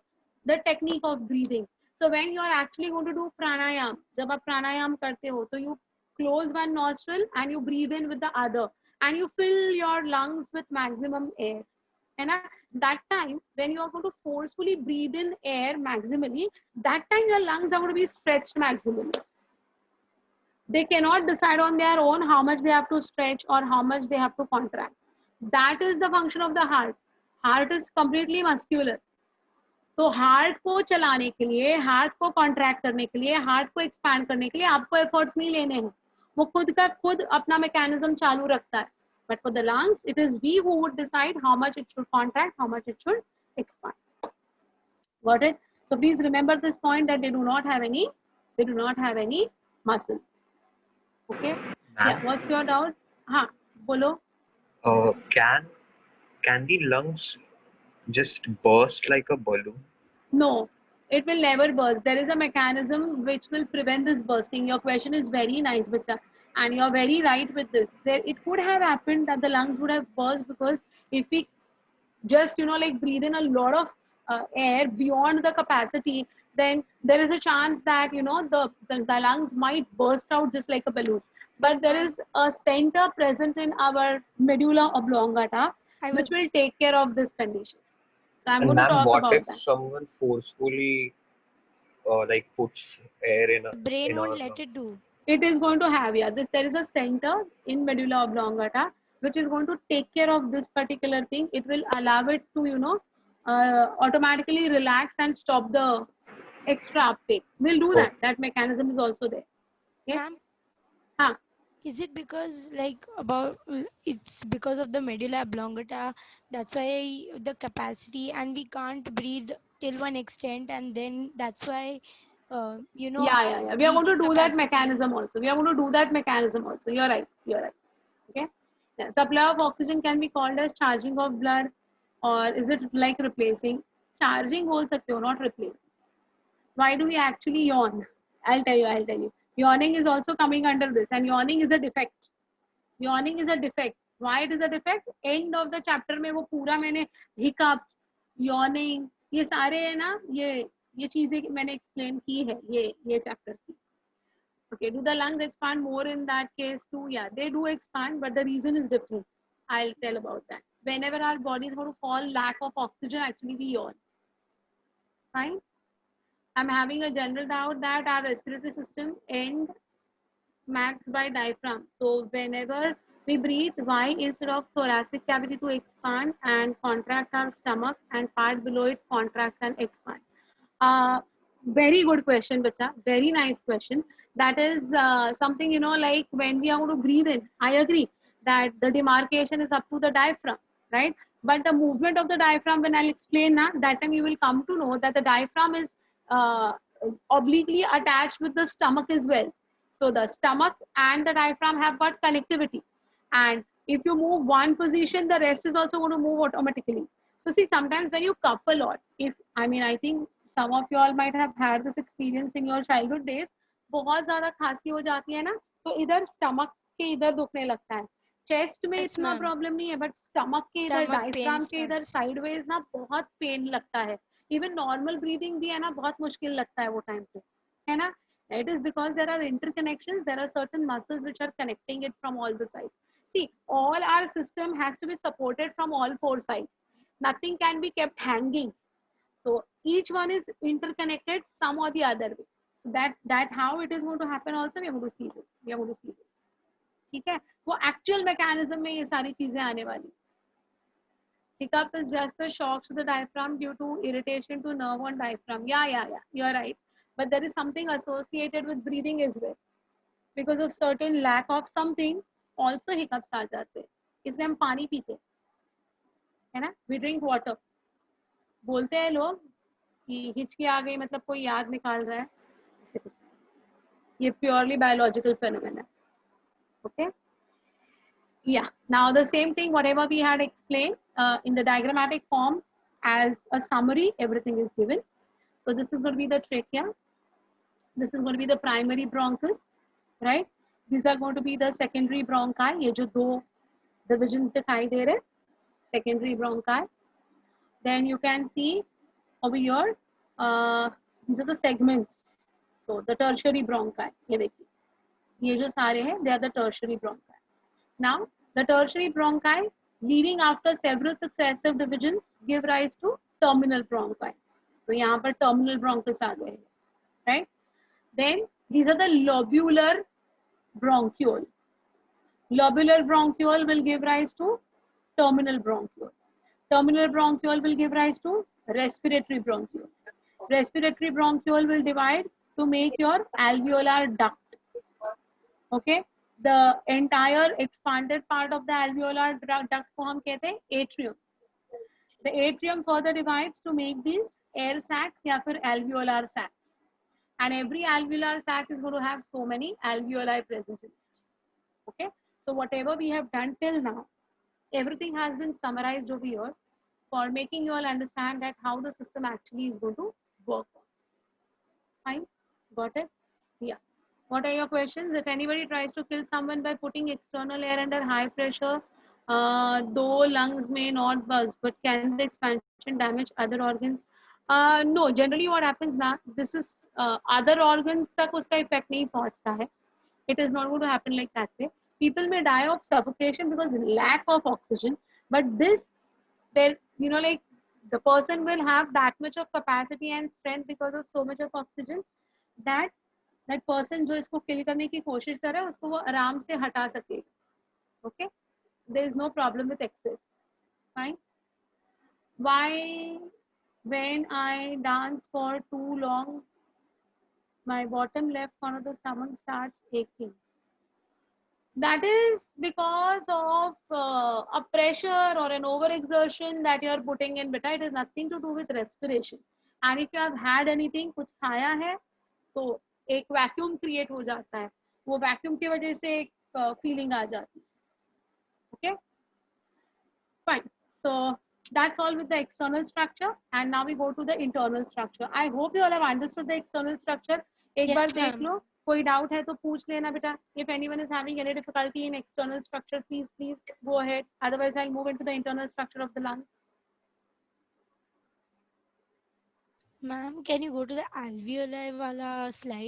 the technique of breathing. So when you are actually going to do pranayam, जब आप pranayam करते हो, तो you close one nostril and you breathe in with the other, and you fill your lungs with maximum air. And at that time, when you are going to forcefully breathe in air maximally, that time your lungs are going to be stretched maximally. They cannot decide on their own how much they have to stretch or how much they have to contract. That is the function of the heart. Heart is completely muscular. तो heart को चलाने के लिए, heart को contract करने के लिए, heart को एक्सपैंड करने के लिए आपको एफर्ट्स नहीं लेने हैं. वो खुद का खुद अपना मैकेनिज्म चालू रखता है. But for the lungs, it is we who would decide how much it should contract, how much it should expand. Got it? So please remember this point that they do not have any muscles. Okay. Yeah. Ma'am, What's your doubt? हाँ बोलो. can the lungs just burst like a balloon? No, it will never burst. There is a mechanism which will prevent this bursting. Your question is very nice, Bacha, and you're very right with this. There, it could have happened that the lungs would have burst because if we just like breathe in a lot of air beyond the capacity, then there is a chance that the lungs might burst out just like a balloon. But there is a center present in our medulla oblongata I which was will take care of this condition. So I'm And going to ma'am, talk what about if that. someone forcefully like puts air in the brain in won't our let lungs? it do. It is going to have, yeah, there is a center in medulla oblongata which is going to take care of this particular thing. It will allow it to automatically relax and stop the extra uptake. We'll do Oh, that mechanism is also there. Okay. Ma'am, Huh. is it because it's because of the medulla oblongata, that's why the capacity, and we can't breathe till one extent, and then that's why Yeah. We are going breathing to do that capacity. mechanism also. You're right. Okay. Yeah. Supply of oxygen can be called as charging of blood, or is it like replacing? Charging बोल सकते हो, not replacing. Why do we actually yawn? I'll tell you. Yawning is also coming under this, and yawning is a defect. Why it is a defect? End of the chapter में वो पूरा मैंने hiccups, yawning, ये सारे है ना, ये चीजें मैंने explain की है ये chapter की. Okay, do the lungs expand more in that case too? Yeah, they do expand, but the reason is different. I'll tell about that. Whenever our body is going to fall lack of oxygen, actually we yawn. Fine. I'm having a general doubt that our respiratory system ends max by diaphragm. So whenever we breathe, why instead of thoracic cavity to expand and contract our stomach and part below it contracts and expands? Very good question, Bacha. Very nice question. That is something, like when we are going to breathe in, I agree that the demarcation is up to the diaphragm, right? But the movement of the diaphragm, when I'll explain that time you will come to know that the diaphragm is uh, obliquely attached with the stomach as well. So the stomach and the diaphragm have got connectivity. And if you move one position, the rest is also going to move automatically. So see, sometimes when you cough a lot, I think some of you all might have had this experience in your childhood days. बहुत ज़्यादा खांसी हो जाती है ना, तो इधर stomach के इधर दुखने लगता है. चेस्ट में Yes, इतना ma'am. प्रॉब्लम नहीं है, बट स्टमक के इधर Stomach pain डायफ्राम के इधर starts. साइडवेज ना बहुत पेन लगता है. इवन नॉर्मल ब्रीदिंग भी है ना, बहुत मुश्किल लगता है वो टाइम पे, है ना. It is because there are interconnections, there are certain muscles which are connecting it from all the sides. See, all our system has to be supported from all four sides. Nothing can be kept hanging. So each one is interconnected some or the other way. So that how it is going to happen also, we are going to see this. ठीक है, वो actual mechanism में ये सारी चीजें आने वाली. Hiccup is just a shock to the diaphragm due to irritation to nerve on diaphragm. Yeah. You're right. But there is something associated with breathing as well. Because of certain lack of something, also hiccups आ जाते हैं. इसलिए हम पानी पीते हैं, है ना. We drink water. बोलते हैं लोग कि हिचकी आ गई मतलब कोई याद निकाल रहा है, ऐसे कुछ नहीं. ये purely biological phenomenon. Okay. Yeah, now the same thing, whatever we had explained in the diagrammatic form as a summary, everything is given. So this is going to be the trachea. This is going to be the primary bronchus, right? These are going to be the secondary bronchi. ये जो दो divisions दिखाई दे रहे, secondary bronchi. Then you can see over here, these are the segments. So the tertiary bronchi, ये देखिए, ये जो सारे हैं, they are the tertiary bronchi. Now, the tertiary bronchi leading after several successive divisions give rise to terminal bronchi. So यहाँ पर terminal bronchus आ गए, right? Then these are the lobular bronchiole. Lobular bronchiole will give rise to terminal bronchiole. Terminal bronchiole will give rise to respiratory bronchiole. Respiratory bronchiole will divide to make your alveolar duct. Okay, the entire expanded part of the alveolar duct को हम कहते हैं atrium. The atrium further divides to make these air sacs या फिर alveolar sacs, and every alveolar sac is going to have so many alveoli present in it. Okay, so whatever we have done till now, everything has been summarized over here for making you all understand that how the system actually is going to work. Fine, got it? Yeah. What are your questions? If anybody tries to kill someone by putting external air under high pressure, though lungs may not buzz, but can the expansion damage other organs? No, generally what happens now, this is other organs तक उसका effect नहीं पहुंचता है. It is not going to happen like that way. People may die of suffocation because lack of oxygen, but this, there, you know, like the person will have that much of capacity and strength because of so much of oxygen that that person जो इसको kill करने की कोशिश कर रहा है उसको वो आराम से हटा सकेगा. Okay, there is no problem with excess. Fine. Why when I dance for too long, my bottom left corner of the stomach starts aching? That is because of a pressure or an overexertion that you are putting in, beta. It has nothing to do with respiration. And if you have had anything, कुछ खाया है, तो एक vacuum create हो जाता है. वो vacuum की वजह से एक फीलिंग आ जाती है. Okay, fine. So that's all with the external structure, and now we go to the internal structure. I hope you all have understood the external structure. एक बार Yes, देख ma'am. लो, कोई डाउट है तो पूछ लेना बेटा. If anyone is having any difficulty in external structure, please go ahead. Otherwise, I'll move into the internal structure of the lung. Ma'am, can you go to the alveoli wala slide?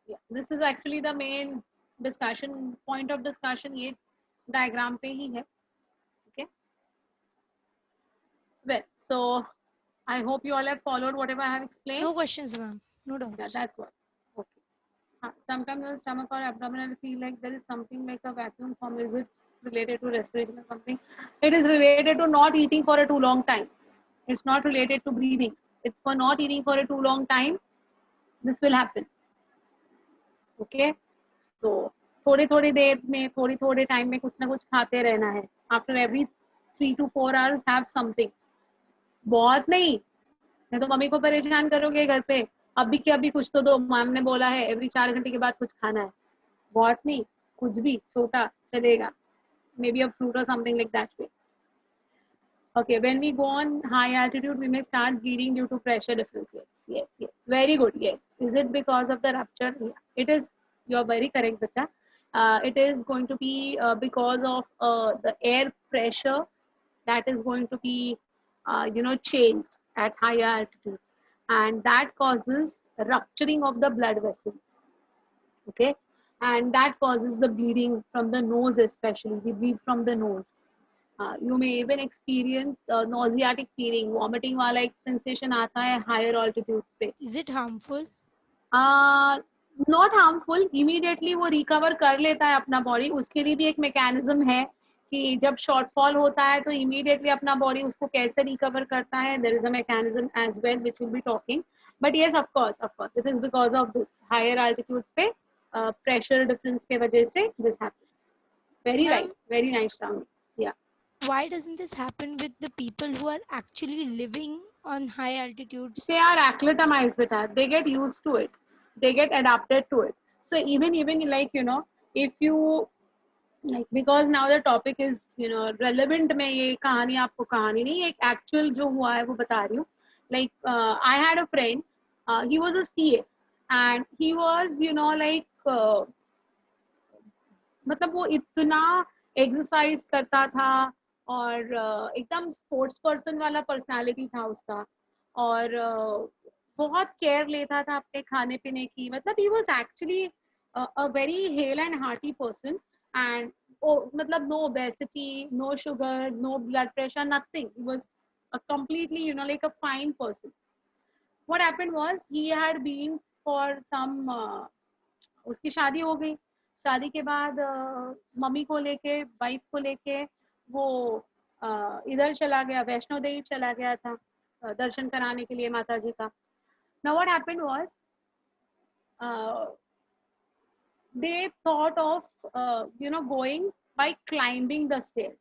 Yeah, this is actually the main discussion point of discussion. ये diagram पे ही है. Okay. Well, so I hope you all have followed whatever I have explained. No questions, ma'am. No doubts. Yeah, that's what. Okay. Sometimes the stomach or abdominal feel like there is something like a vacuum form. Is it related to respiration or something? It is related to not eating for a too long time. It's not related to breathing. It's for not eating for a too long time. This will happen. Okay. So थोड़ी देर में थोड़े time में कुछ ना कुछ खाते रहना है. After every 3 to 4 hours have something. बहुत नहीं तो मम्मी को परेशान करोगे घर पे. अभी के अभी कुछ तो दो. मैम ने बोला है एवरी 4 घंटे के बाद कुछ खाना है. बहुत नहीं, कुछ भी छोटा चलेगा. Maybe a fruit or something like that way. Okay, when we go on high altitude, we may start bleeding due to pressure differences. Yes. Very good. Yes. Is it because of the rupture? Yeah. It is. You are very correct, bacha. It is going to be because of the air pressure that is going to be, changed at higher altitudes, and that causes rupturing of the blood vessels. Okay, and that causes the bleeding from the nose, especially. We bleed from the nose. You may even experience nauseatic feeling, vomiting वाला एक sensation आता है higher altitudes पे. Is it harmful? Not harmful. Immediately वो recover कर लेता है अपना body. उसके लिए भी एक mechanism है कि जब shortfall होता है तो immediately अपना body उसको कैसे recover करता है. There is a mechanism as well which we'll be talking. But yes, of course, it is because of this higher altitudes पे pressure difference के वजह से this happens. Very right. Very nice, Ravni. Yeah. Why doesn't this happen with the people who are actually living on high altitudes? They are acclimatized with that. They get used to it. They get adapted to it. So even like, if you like, because now the topic is, relevant, मैं ये कहानी आपको कहानी नहीं, एक actual जो हुआ है वो बता रही हूँ. Like I had a friend, he was a CA and he was, मतलब वो इतना एक्सरसाइज करता था और एकदम स्पोर्ट्स पर्सन वाला पर्सनालिटी था उसका और बहुत केयर लेता था अपने खाने पीने की. मतलब he was actually a very hale and hearty person and मतलब no obesity, no sugar, no blood pressure, nothing. He was a completely, like a fine person. What happened was he had been for some उसकी शादी हो गई. शादी के बाद mummy को लेके, वाइफ को लेके वो इधर चला गया, वैष्णो देवी चला गया था दर्शन कराने के लिए माता जी का. Now what happened was they thought of going by climbing the stairs.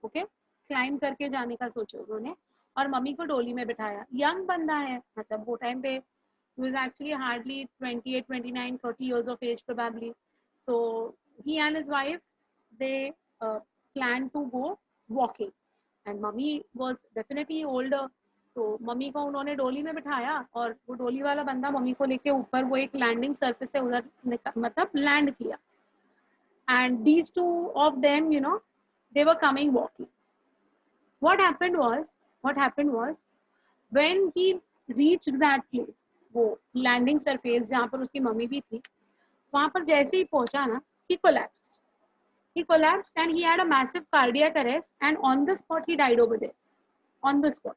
Okay, climb करके जाने का सोचा उन्होंने, और मम्मी को डोली में बिठाया. यंग बंदा है, मतलब वो टाइम पे he was actually hardly 28, 29, 30 years of age probably. So he and his wife, they planned to go walking, and mummy was definitely older. तो मम्मी को उन्होंने डोली में बिठाया, और वो डोली वाला बंदा मम्मी को लेके ऊपर वो एक लैंडिंग सरफेस है उधर मतलब लैंड किया. And these two of them, they were coming walking. What happened was when he reached that place, वो लैंडिंग सरफेस जहाँ पर उसकी मम्मी भी थी, वहाँ पर जैसे ही पहुंचा ना, he collapsed and he had a massive cardiac arrest, and on the spot he died over there, on the spot.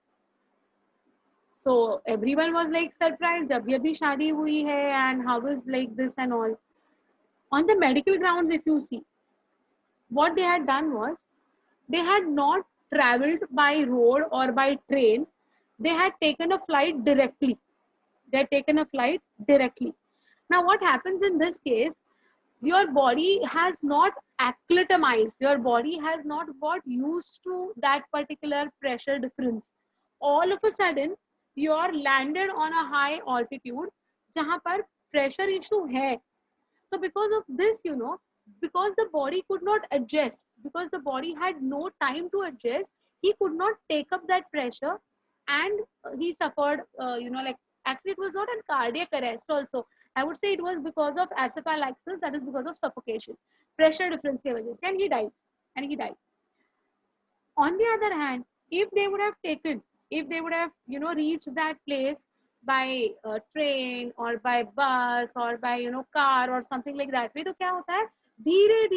So everyone was like surprised, जब ये भी शादी हुई है, and how is like this and all. On the medical grounds, if you see, what they had done was, they had not traveled by road or by train, they had taken a flight directly. Now what happens in this case, your body has not acclimatized, your body has not got used to that particular pressure difference. All of a sudden you are landed on a high altitude जहाँ पर pressure issue है. So because of this, because the body could not adjust, because the body had no time to adjust, he could not take up that pressure, and he suffered, like, actually it was not a cardiac arrest also. I would say it was because of anaphylaxis, that is because of suffocation, pressure difference की वजह से, and he died. On the other hand, if they would have reached that place by train or by bus or by car or something like that way, तो क्या होता है, धीरे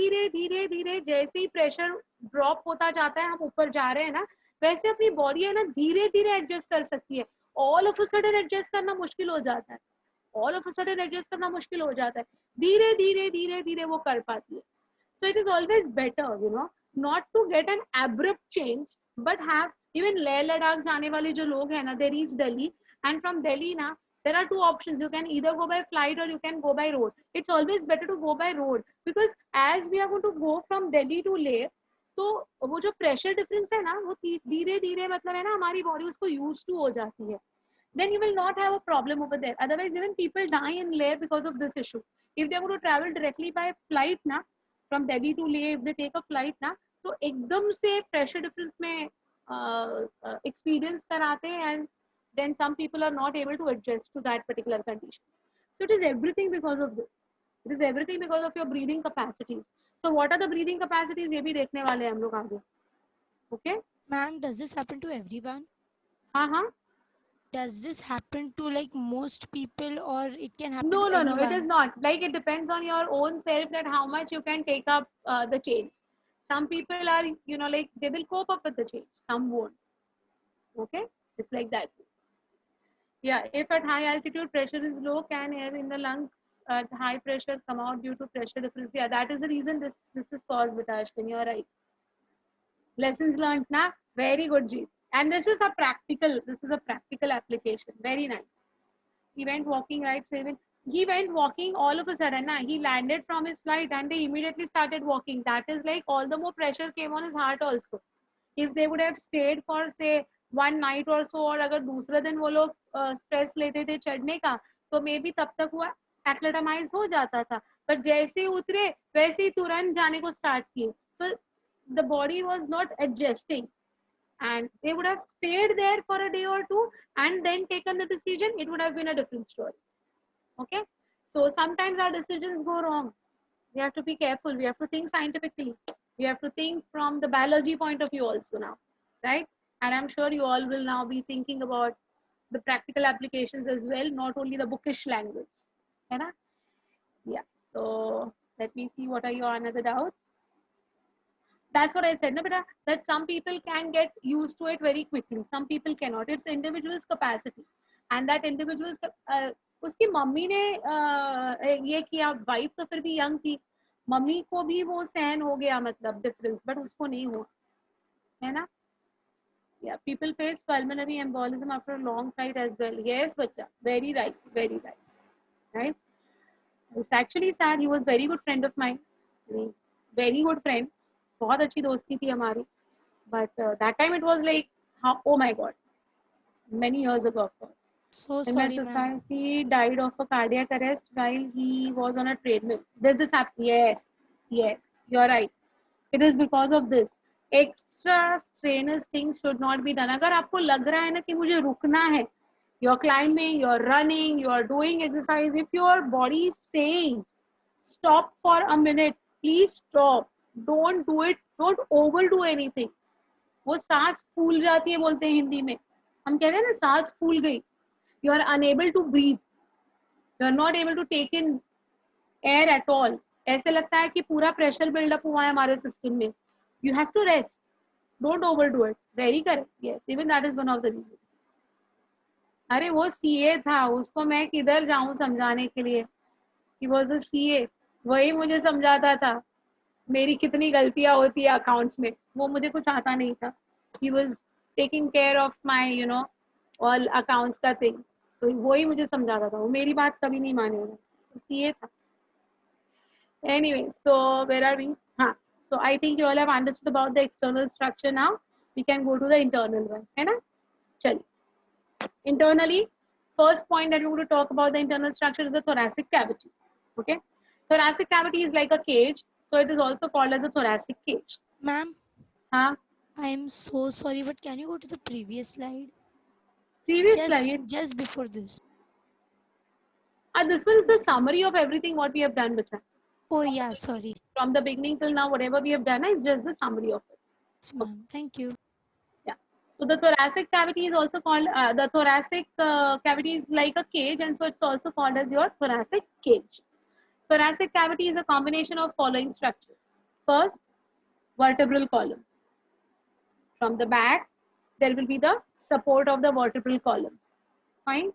जैसे ही pressure drop होता जाता है, हम ऊपर जा रहे हैं ना, वैसे अपनी बॉडी है ना धीरे एडजस्ट कर सकती है. All of a sudden adjust करना मुश्किल हो जाता है, धीरे वो कर पाती है. So it is always better, not to get an abrupt change, but have, even Leh Ladakh जाने वाले जो लोग हैं ना, they reach Delhi, and from Delhi ना, there are two options. You can either go by flight or you can go by road. It's always better to go by road, because as we are going to go from Delhi to Leh, तो वो जो pressure difference है ना, वो धीरे मतलब है ना, हमारी body उसको used to हो जाती है. Then you will not have a problem over there. Otherwise, even people die in Leh because of this issue. If they are going to travel directly by flight ना, from Delhi to Leh, if they take a flight ना, तो एकदम से pressure difference में experience कराते हैं, and then some people are not able to adjust to that particular condition. So it is everything because of this. It is everything because of your breathing capacities. So what are the breathing capacities? ये भी देखने वाले हैं हम लोग आगे. Okay? Ma'am, does this happen to everyone? हाँ. Does this happen to like most people, or it can happen No, to anyone? it is not. Like, it depends on your own self, that how much you can take up the change. Some people are, like, they will cope up with the change. Some won't. Okay? It's like that. Yeah, if at high altitude pressure is low, can air in the lungs at high pressure come out due to pressure difference? Yeah, that is the reason this is caused, Vitashkin. You're right. Lessons learned, na? Very good, Jeet. And this is a practical application. Very nice. He went walking, right? So he went walking all of a sudden. He landed from his flight and they immediately started walking. That is like, all the more pressure came on his heart also. If they would have stayed for, say, one night or so, और अगर दूसरे दिन वो लोग stress लेते थे चढ़ने का, तो मे बी तब तक वो एक्लेटामाइज हो जाता था. बट जैसे ही उतरे वैसे ही तुरंत जाने को स्टार्ट किए. So the body was not adjusting, and they would have stayed there for a day or two and then taken the decision, it would have been a different story. Okay, so sometimes our decisions go wrong. We have to be careful, we have to think scientifically, we have to think from the biology point of view also now, right? And I'm sure you all will now be thinking about the practical applications as well, not only the bookish language. Yeah, so let me see, what are your another doubts? That's what I said, no, beta, that some people can get used to it very quickly, some people cannot. It's individual's capacity, and that individual's उसकी mummy ने ये किया, wife तो फिर भी young थी, mummy को भी वो सहन हो गया, मतलब डिफरेंस, बट उसको नहीं हुआ, है ना? Yeah, people face pulmonary embolism after a long flight as well. Yes, bacha, very right, right? It's actually sad. He was very good friend of mine. Very good friend, बहुत अच्छी दोस्ती थी हमारी, but that time it was like, oh my god, many years ago of course. So And my sorry, ma'am. society died of a cardiac arrest while he was on a treadmill. This happened. Yes, yes, you're right. It is because of this. Extra strenuous things should not be done. अगर आपको लग रहा है ना कि मुझे रुकना है, you're climbing, you're running, you're doing exercise. If your body is saying stop for a minute, please stop. Don't do it. Don't overdo anything. वो सांस फूल जाती है बोलते हैं हिंदी में, हम कहते हैं ना सांस फूल गई. You are unable to breathe. You are not able to take in air at all. ऐसे लगता है कि पूरा प्रेशर बिल्डअप हुआ है हमारे सिस्टम में. You have to rest. Don't overdo it. Very correct. Yes, even that is one of the reasons. अरे वो सीए था, उसको मैं किधर जाऊं समझाने के लिए. He was a CA. वही मुझे समझाता था मेरी कितनी गलतियां होती है अकाउंट्स में. वो मुझे कुछ आता नहीं था. He was taking care of my, all accounts का thing. So वही मुझे समझाता था. वो मेरी बात कभी नहीं मानेगा. CA था. Anyway, so where are we? हाँ. So I think you all have understood about the external structure now. We can go to the internal one, है ना? चलिए. Internally, first point that we're going to talk about the internal structure is the thoracic cavity. Okay, thoracic cavity is like a cage, so it is also called as a thoracic cage. Ma'am, हाँ. I am so sorry, but can you go to the previous slide? Previous slide. Just before this. This was the summary of everything what we have done, Bacha. Oh yeah, sorry. From the beginning till now, whatever we have done is just the summary of it. Yes, ma'am. Thank you. Yeah. So the thoracic cavity is also called the thoracic cavity is like a cage, and so it's also called as your thoracic cage. Thoracic cavity is a combination of following structures. First, vertebral column. From the back, there will be the support of the vertebral column. Fine.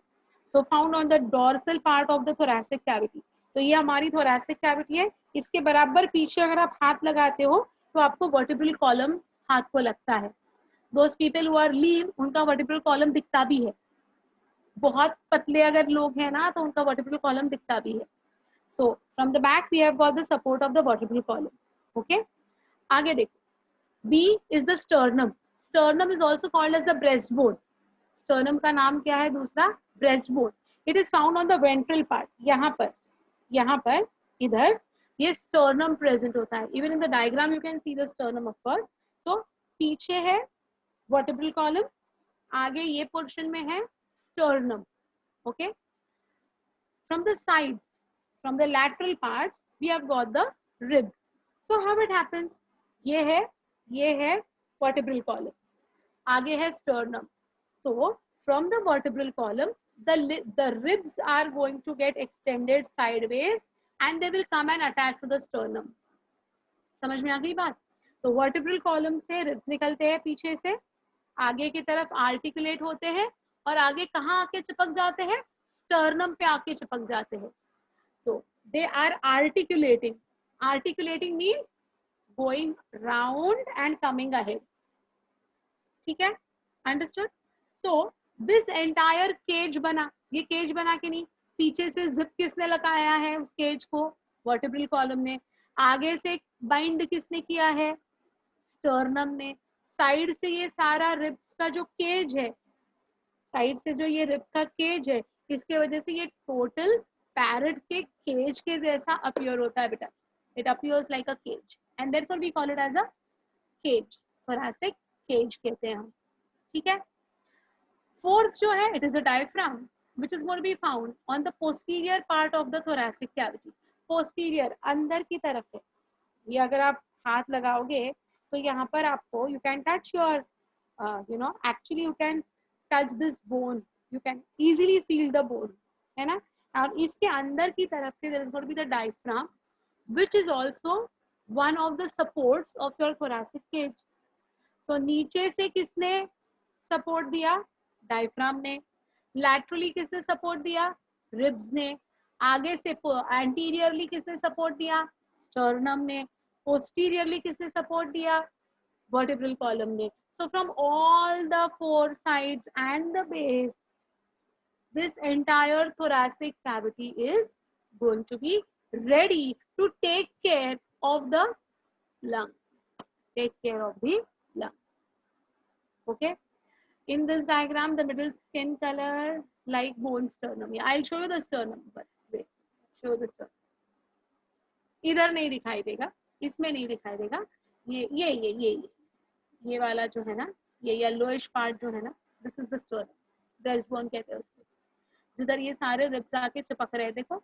So found on the dorsal part of the thoracic cavity. तो ये हमारी thoracic cavity है. इसके बराबर पीछे अगर आप हाथ लगाते हो तो आपको vertebral column हाथ को लगता है. Those people who are lean, उनका vertebral column दिखता भी है. बहुत पतले अगर लोग हैं ना तो उनका vertebral column दिखता भी है. So from the back we have got the support of the vertebral column. Okay. आगे देखो. B is the sternum. Sternum is also called as the breastbone. Sternum का नाम क्या है दूसरा? Breastbone. It is found on the ventral part. यहाँ पर इधर ये sternum present होता है. Even in the diagram you can see the sternum of course. So पीछे है vertebral column, आगे ये portion में है sternum. Okay. From the sides, from the lateral parts, we have got the ribs. So how it happens? ये है vertebral column. आगे है sternum. So from the vertebral column, the ribs are going to get extended sideways and they will come and attach to the sternum. समझ में आ गई बात? तो vertebral column से ribs निकलते हैं पीछे से, आगे की तरफ articulate होते हैं और आगे कहाँ आके चिपक जाते हैं? Sternum पे आके चिपक जाते हैं. So they are articulating. Articulating means going round and coming ahead. ठीक है? Understood? So this entire cage बना. ये cage बना कि नहीं? पीछे से zip किसने लगाया है उस cage को? Vertebral column ने. आगे से bind किसने किया है? Sternum ने. साइड से ये सारा ribs का जो cage है, साइड से जो ये rib का cage है, इसके वजह से ये total पैरेट के केज के जैसा अपीयर होता है बेटा. It appears like a cage and therefore we call it as a cage. Thoracic cage कहते हैं हम. ठीक है. फोर्थ जो है, it is a diaphragm which is going to be found on the posterior part of the thoracic cavity. Posterior अंदर की तरफ है. ये अगर आप हाथ लगाओगे तो यहाँ पर आपको you can touch your actually you can touch this bone, you can easily feel the bone, है ना. और इसके अंदर की तरफ से there is going to be the diaphragm, which is also one of the supports of your thoracic cage. So नीचे से किसने support दिया? Diaphragm ने. Laterally किसने support दिया? Ribs ने. आगे से anteriorly किसने support दिया? Sternum ने. Posteriorly किसने support दिया? Vertebral column ने. So from all the four sides and the base, this entire thoracic cavity is going to be ready to take care of the lung. Take care of the lung. Okay. In this diagram, the middle skin color like bone sternum. Yeah, I'll show you the sternum. But wait, show the sternum. इधर नहीं दिखाई देगा, इसमें नहीं दिखाई देगा. ये वाला जो है ना, ये येलोइश पार्ट जो है ना, this is the sternum. Breast bone कहते हैं उसको. जिधर ये सारे रिब्स आके चिपक रहे हैं, देखो.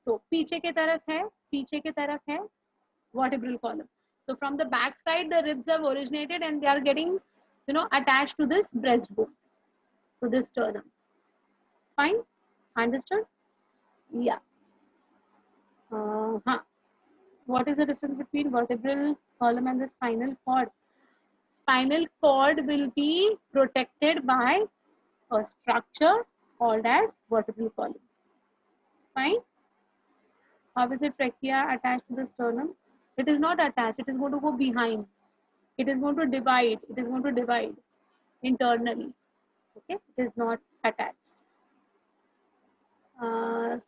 तो पीछे की तरफ है vertebral column. So from the back side, the ribs have originated and they are getting, attached to this breastbone, to this sternum. Fine, understood? Yeah. What is the difference between vertebral column and the spinal cord? Spinal cord will be protected by a structure called as vertebral column. Fine. How is the trachea attached to the sternum? It is not attached. It is going to go behind. It is going to divide. Internally. Okay. It is not attached.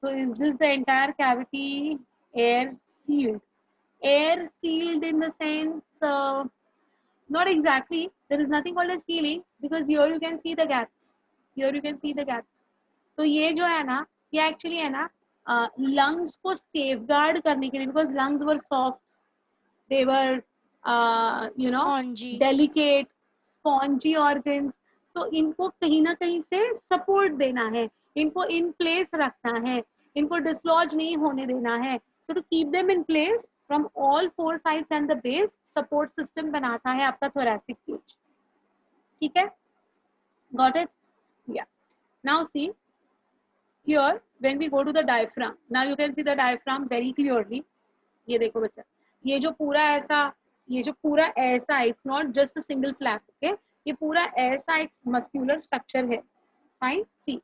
So is this the entire cavity air sealed? Air sealed in the sense, not exactly. There is nothing called as sealing because here you can see the gaps. तो ये जो है ना, ये actually है ना, lungs को safeguard करने के लिए, because lungs were soft, they were Spongy. delicate, spongy organs. So इनको कहीं ना कहीं से support देना है, इनको in place रखना है, इनको dislodge नहीं होने देना है. So to keep them in place from all four sides and the base, support system बनाता है आपका thoracic cage. ठीक है? Got it? Yeah. Now see. Here, when we go to the diaphragm, now you can see the diaphragm very clearly. ये देखो बच्चा, ये जो पूरा ऐसा, it's not just a single flap, okay? ये पूरा ऐसा एक muscular structure है. Fine, see.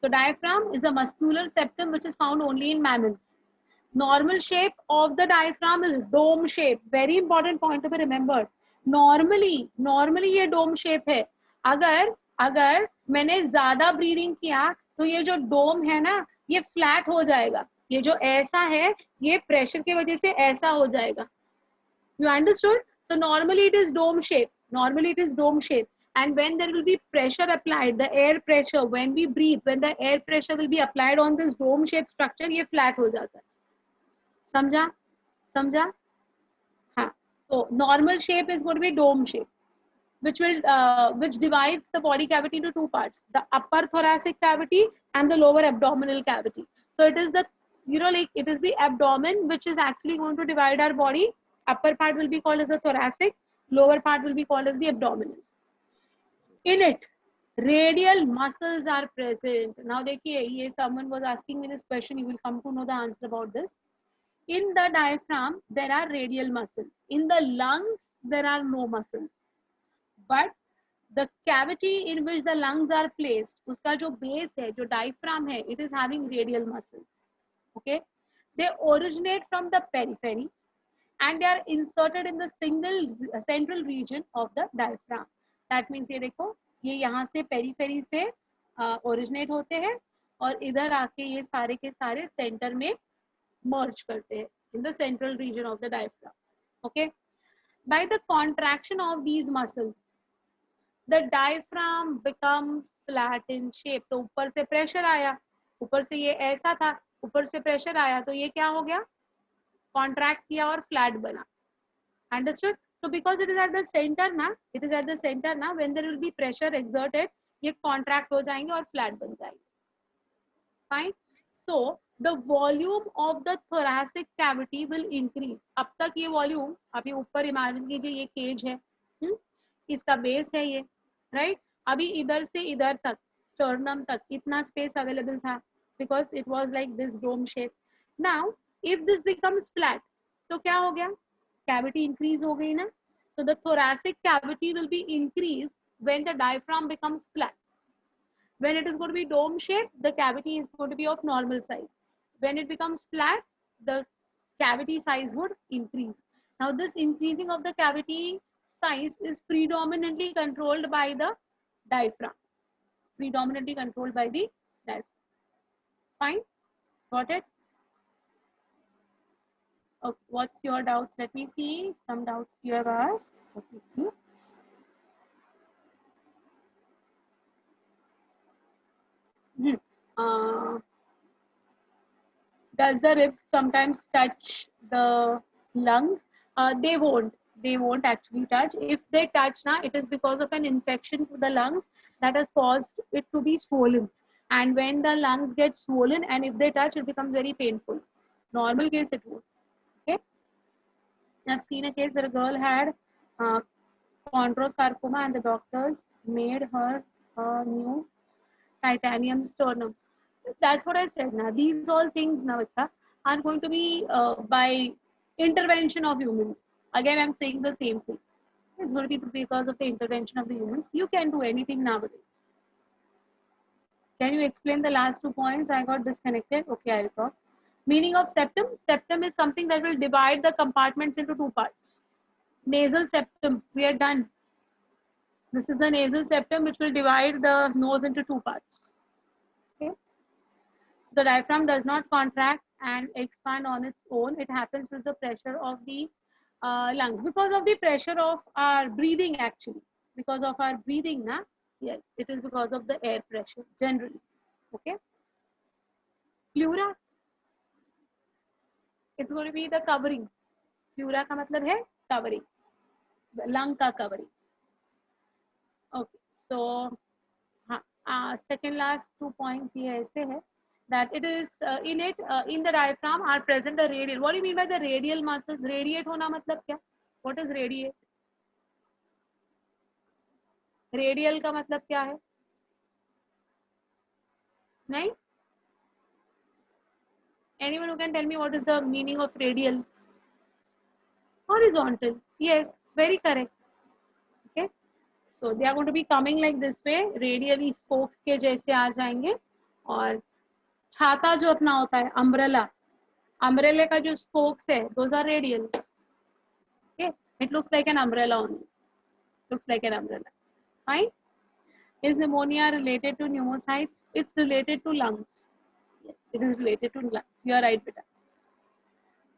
So diaphragm is a muscular septum which is found only in mammals. Normal shape of the diaphragm is dome shape. Very important point to be remembered. Normally ये dome shape है. अगर मैंने ज़्यादा breathing किया तो ये जो डोम है ना, ये फ्लैट हो जाएगा. ये जो ऐसा है, ये प्रेशर की वजह से ऐसा हो जाएगा. You understood? So normally it is dome shape. And when there will be pressure applied, the air pressure, when we breathe, when the air pressure will be applied on this dome shape structure, ये flat हो जाता है. समझा? हाँ. So normal shape is going to be dome shape, which divides the body cavity into two parts, the upper thoracic cavity and the lower abdominal cavity. So it is the, it is the abdomen which is actually going to divide our body. Upper part will be called as the thoracic, lower part will be called as the abdominal. In it, radial muscles are present. Now देखिए, someone was asking me this question, you will come to know the answer about this. In the diaphragm, there are radial muscles. In the lungs, there are no muscles. But the cavity in which the lungs are placed, उसका जो base है, जो diaphragm है, it is having radial muscles. Okay, they originate from the periphery and they are inserted in the central region of the diaphragm. That means ये देखो, ये यहाँ से periphery से originate होते हैं और इधर आके ये सारे के सारे center में merge करते हैं in the central region of the diaphragm. Okay, by the contraction of these muscles, the diaphragm becomes flat in shape. तो ऊपर से pressure आया, ऊपर से ये ऐसा था, ऊपर से pressure आया तो ये क्या हो गया, contract किया और flat बना. Understood? So because it is at the center ना, when there will be pressure exerted, ये contract हो जाएंगे और flat बन जाएंगे. Fine. So the volume of the thoracic cavity will increase. अब तक ये volume, आप ये ऊपर imagine कीजिए, ये cage है, इसका base है ये, right? अभी इधर से इधर तक, sternum तक इतना space available था, because it was like this dome shape. Now, if this becomes flat, तो क्या हो गया? Cavity increase हो गई ना? So the thoracic cavity will be increased when the diaphragm becomes flat. When it is going to be dome shape, the cavity is going to be of normal size. When it becomes flat, the cavity size would increase. Now this increasing of the cavity size is predominantly controlled by the diaphragm. Fine? Got it? Okay, what's your doubts? Let me see some doubts you have asked. Let me see. Uh, does the ribs sometimes touch the lungs? They won't. They won't actually touch. If they touch now, it is because of an infection to the lungs that has caused it to be swollen. And when the lungs get swollen, and if they touch, it becomes very painful. Normal case, it won't. Okay. I've seen a case where a girl had uh, chondrosarcoma, and the doctors made her a new titanium sternum. That's what I said. Now, these all things now are going to be by intervention of humans. Again, I'm saying the same thing. It's going to be because of the intervention of the humans. You can do anything nowadays. Can you explain the last 2 points? I got disconnected. Okay, I'll talk. Meaning of septum. Septum is something that will divide the compartments into 2 parts. Nasal septum. We are done. This is the nasal septum, which will divide the nose into 2 parts. Okay. The diaphragm does not contract and expand on its own. It happens with the pressure of the lungs, because of the pressure of our breathing actually. Because of our breathing, na? Yes, it is because of the air pressure generally. Okay. Pleura, it's going to be the covering. Pleura का मतलब है covering, lung का covering. Okay, so second last 2 points ये ऐसे है that it is in the diaphragm are present the radial. What do you mean by the radial muscles? Radiate होना मतलब क्या? What is radiate? Radial का मतलब क्या है? नहीं? Anyone who can tell me what is the meaning of radial? Horizontal. Yes, very correct. Okay. So they are going to be coming like this way. Radially spokes के जैसे आ जाएंगे. और छाता जो अपना होता है umbrella. Umbrella का जो spokes है, those are radial. Okay. It looks like an umbrella only. Looks like an umbrella. Fine. Is pneumonia related to pneumocytes? It's related to lungs. Yes, it is related to lungs. You are right, beta.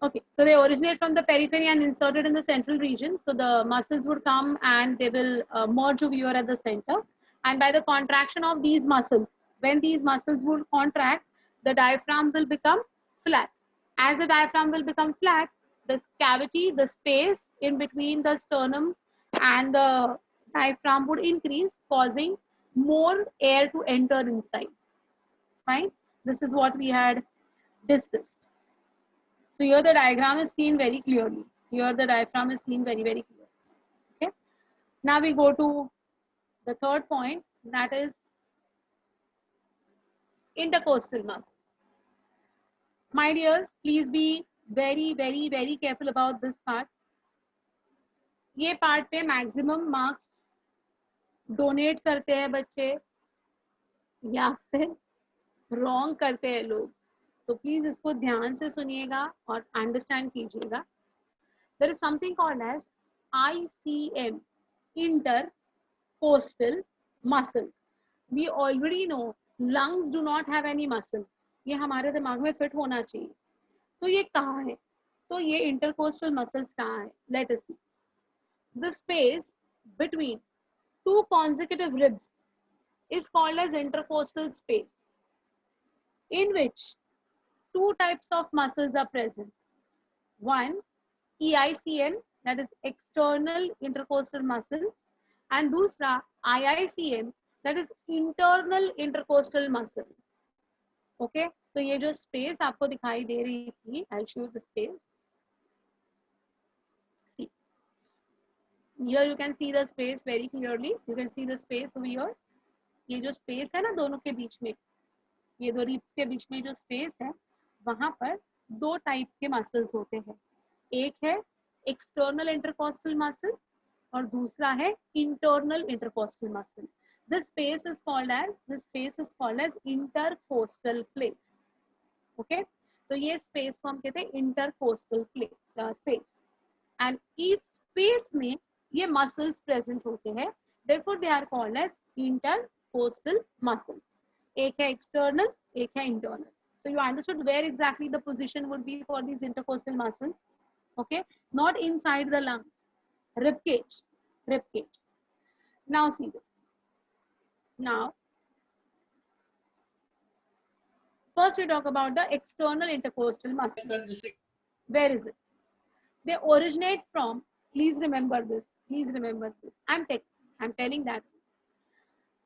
Okay, so they originate from the periphery and inserted in the central region. So the muscles would come and they will merge over here at the center. And by the contraction of these muscles, when these muscles would contract, the diaphragm will become flat. As the diaphragm will become flat, the cavity, the space in between the sternum and the diaphragm would increase, causing more air to enter inside. Fine. This is what we had discussed. So here the diagram is seen very clearly. Here the diaphragm is seen very, very clearly. Okay. Now we go to the third point, that is intercostal muscle. My dears, please be very, very, very careful about this part. ये part पे maximum marks donate करते हैं बच्चे या फिर wrong करते हैं लोग. तो प्लीज इसको ध्यान से सुनिएगा और अंडरस्टैंड कीजिएगा. There is something called as ICM, intercostal muscles. We already know lungs do not have any muscles. ये हमारे दिमाग में फिट होना चाहिए. तो ये कहाँ है? तो ये intercostal muscles कहाँ है? Let us see. The space between two consecutive ribs is called as intercostal space, in which two types of muscles are present. One, EICM, that is external intercostal muscle, and दूसरा IICM, that is internal intercostal muscle. Okay, तो ये जो space आपको दिखाई दे रही थी, I'll show you the space. See, here you can see the space very clearly. You can see the space over here. ये जो space है ना दोनों के बीच में, ये दो ribs के बीच में जो space है, वहाँ पर दो टाइप के मसल्स होते हैं. एक है एक्सटर्नल इंटरकोस्टल मसल और दूसरा है internal intercostal muscle. This space is called as intercostal plate. Okay, तो ये स्पेस को हम कहते हैं इंटरकोस्टल प्लेट स्पेस. एंड इस स्पेस में ये मसल्स प्रेजेंट होते हैं. Therefore they are called as intercostal muscles. एक है एक्सटर्नल, एक है internal. So you understood where exactly the position would be for these intercostal muscles. Okay, not inside the lungs. Rib cage, rib cage. Now see this. Now, first we talk about the external intercostal muscles. Where is it? They originate from, please remember this, please remember this. I'm telling that.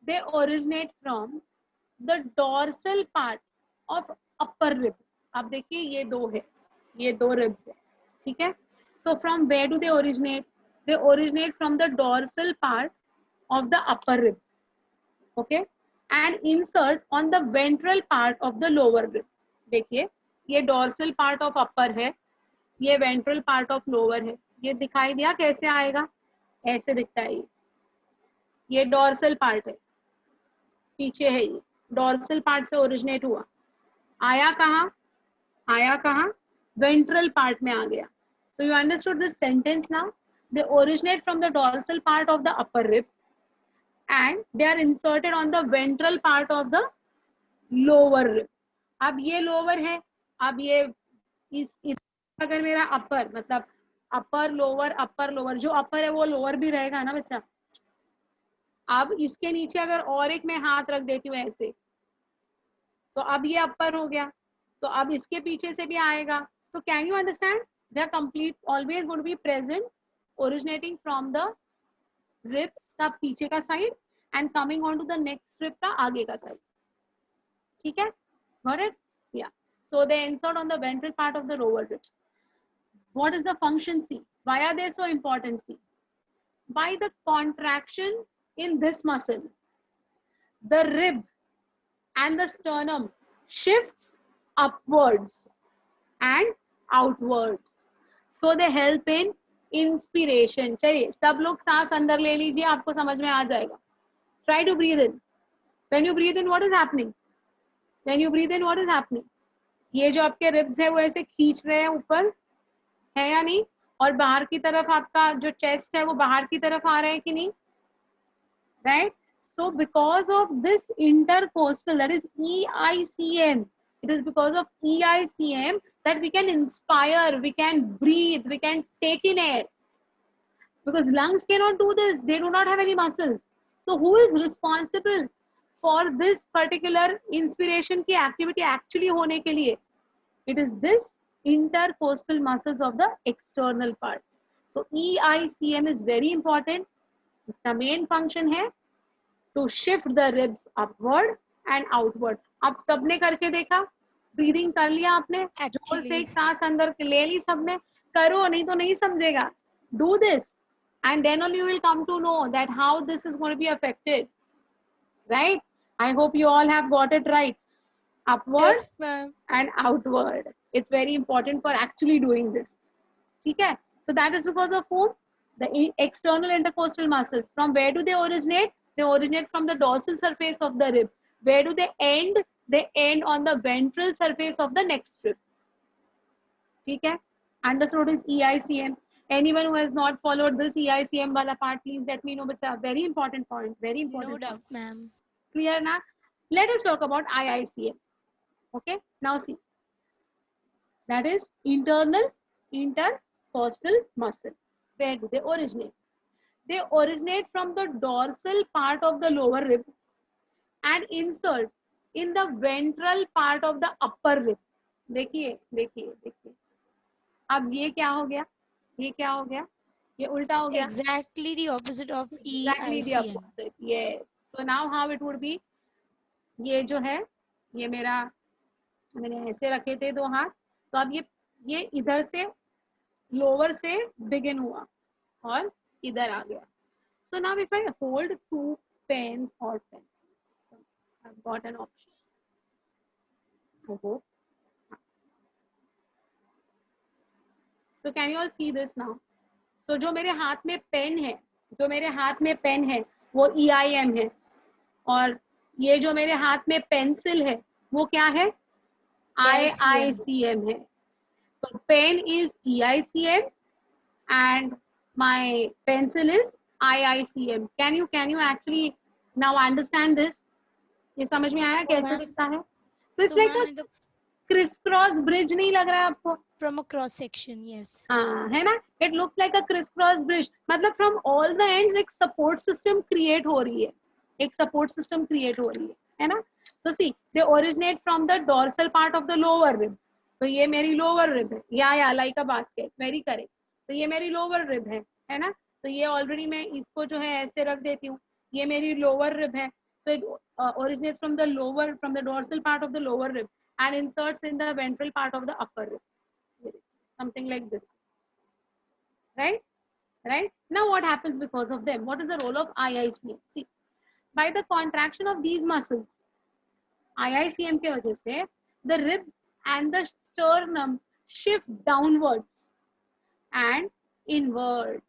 They originate from the dorsal part of upper rib. आप देखिए ये दो है, ये दो ribs है, ठीक है? So from where do they originate? They originate from the dorsal part of the upper rib, okay? And insert on the ventral part of the lower rib. देखिए ये dorsal part of upper है, ये ventral part of lower है. ये दिखाई दिया कैसे आएगा? ऐसे दिखता है ये dorsal part है, पीछे है ये, डॉर्सल पार्ट से ओरिजिनेट हुआ, आया कहाँ? आया कहाँ? वेंट्रल पार्ट में आ गया. So you understood this sentence now. They originate from the dorsal part of the upper rib and they are inserted on the ventral part of the lower rib. अब ये लोअर है, अब ये इस अगर मेरा अपर मतलब अपर लोअर, जो अपर है वो लोअर भी रहेगा ना बच्चा. अब इसके नीचे अगर और एक मैं हाथ रख देती हूँ ऐसे, तो अब ये अपर हो गया, तो अब इसके पीछे से भी आएगा. तो can you understand? They are complete always would be present originating from the ribs का पीछे का side and coming on to the next rib का आगे का साइड. ठीक है, got it? Yeah. So they insert on the ventral part of the lower rib. What is the function? See, why are they so important? See, by the contraction in this muscle, the rib and the sternum shifts upwards and outwards, so they help in inspiration. चलिए सब लोग सांस अंदर ले लीजिए, आपको समझ में आ जाएगा. Try to breathe in. When you breathe in, what is happening? When you breathe in, what is happening? ये जो आपके ribs है वो ऐसे खींच रहे हैं ऊपर, है या नहीं? और बाहर की तरफ आपका जो चेस्ट है वो बाहर की तरफ आ रहा है कि नहीं? Right. So because of this intercostal, that is EICM, it is because of EICM that we can inspire, we can breathe, we can take in air, because lungs cannot do this, they do not have any muscles. So who is responsible for this particular inspiration की activity actually होने के लिए? It is this intercostal muscles of the external part. So EICM is very important. इसका main function है to shift the ribs upward and outward. आप सबने करके देखा? ब्रीदिंग कर लिया आपने? जोर से एक सांस अंदर ले ली सबने? करो, नहीं तो नहीं समझेगा. Do this and then only you will come to know that how this is going to be affected. Right? I hope you all have got it right. Upward and outward. It's very important for actually doing this. Okay? So that is because of whom? The external intercostal muscles. From where do they originate? They originate from the dorsal surface of the rib. Where do they end? They end on the ventral surface of the next rib. Okay? Understood is EICM. Anyone who has not followed this EICM wala part, please let me know. Bacha, very important point. Very important. No doubt, ma'am. Clear na? Let us talk about IICM. Okay? Now see. That is internal intercostal muscle. Where do they originate? They originate from the dorsal part of the lower rib and insert in the ventral part of the upper rib. देखिए देखिए देखिए, अब ये क्या हो गया? ये क्या हो गया? ये उल्टा हो गया. Exactly the opposite of Exactly the EICM. opposite. Yes. So now how it would be? ये जो है, ये मेरा, मैंने ऐसे रखे थे दो हाथ, तो अब ये इधर से लोअर से बिगिन हुआ और इधर आ गया. So now if I hold two pens or pens, I've got an option. Oh. So can you all see this now? So जो मेरे हाथ में पेन है, जो मेरे हाथ में पेन है वो EIM है, और ये जो मेरे हाथ में पेंसिल है वो क्या है? IICM है. So pen is EICM and my pencil is IICM. Can you actually now understand this? ये समझ में आया कैसे दिखता है? So it's So like ma'am, criss cross bridge नहीं लग रहा है आपको? From a cross section, yes. हाँ, है ना? It looks like a crisscross bridge. मतलब from all the ends एक support system create हो रही है, एक support system create हो रही है ना? So see, they originate from the dorsal part of the lower rib. तो ये मेरी lower rib है, या like a basket, very correct. तो ये मेरी lower rib है ना? तो ये already मैं इसको जो है ऐसे रख देती हूँ, ये मेरी lower rib है. So it originates from the dorsal part of the lower rib and inserts in the ventral part of the upper rib. Something like this, right? Now what happens because of them? What is the role of IICM? See, by the contraction of these muscles, IICM के वजह से the ribs and the sternum shift downwards and inwards.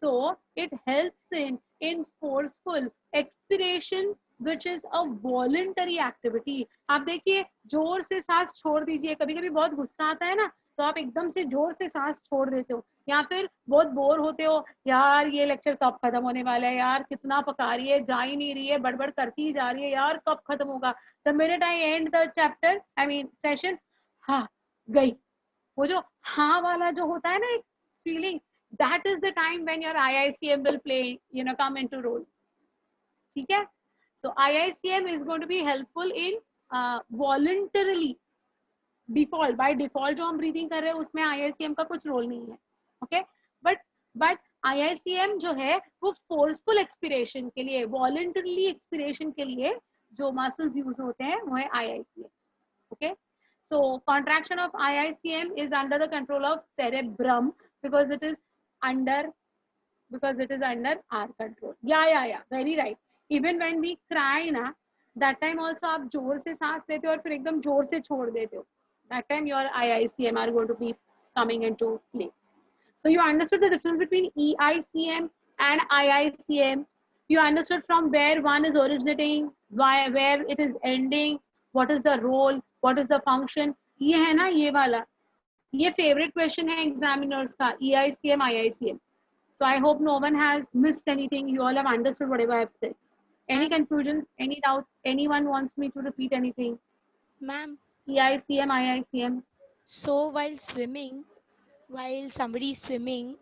So it helps in forceful expiration, which is a voluntary activity. आप देखिए, जोर से सांस छोड़ दीजिए. कभी कभी बहुत गुस्सा आता है ना, तो आप एकदम से जोर से सांस छोड़ देते हो, या फिर बहुत बोर होते हो, यार ये लेक्चर कब खत्म होने वाला है, यार कितना पका रही है, जा ही नहीं रही है, बड़बड़ करती ही जा रही है, यार कब खत्म होगा. The minute I and the chapter, I mean session, हाँ गई. वो जो हाँ वाला जो होता है ना एक feeling, that is the time when your IICM will play, come into role. ठीक है? So IICM is going to be helpful in voluntarily, by default जो हम breathing कर रहे हैं उसमें IICM का कुछ रोल नहीं है. Okay? But IICM जो है वो forceful expiration के लिए, voluntarily expiration के लिए जो muscles use होते हैं वो है IICM. Okay? So contraction of IICM is under the control of cerebrum because it is under our control. Yeah, very right. Even when we cry na, that time also आप जोर से सांस लेते हो और फिर एकदम जोर से छोड़ देते हो. That time your IICM are going to be coming into play. So you understood the difference between EICM and IICM. You understood from where one is originating, where it is ending, what is the role, what is the function. ये है ना, ये वाला, ये favorite question है examiners का, EICM, IICM. So I hope no one has missed anything. You all have understood whatever I have said. Any confusions, any doubts? Anyone wants me to repeat anything? Ma'am, EICM, IICM. so while somebody is swimming,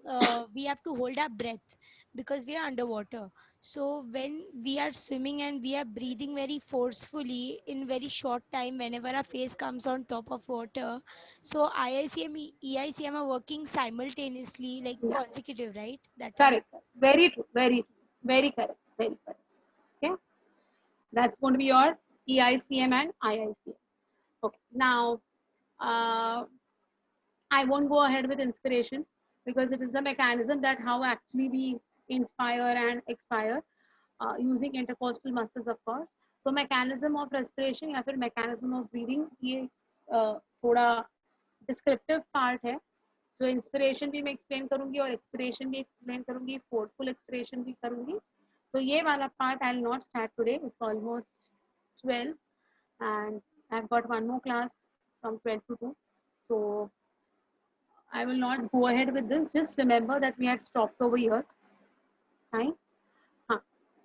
we have to hold our breath because we are underwater. So when we are swimming and we are breathing very forcefully in very short time, whenever our face comes on top of water, so IICM, EICM are working simultaneously, like Yeah. consecutive, right? That Correct. Very true. Very correct. Very correct. Okay. That's going to be your EICM and IICM. Okay. Now, I won't go ahead with inspiration because it is the mechanism that how actually we inspire and expire using intercostal muscles, of course. So mechanism of respiration या फिर mechanism of breathing ये थोड़ा descriptive part है. So inspiration भी मैं explain करूँगी और expiration भी explain करूँगी, forceful expiration भी करूँगी. तो ये वाला part I'll not start today. It's almost 12 and I've got one more class from 12 to 2. So I will not go ahead with this. Just remember that we had stopped over here. Fine.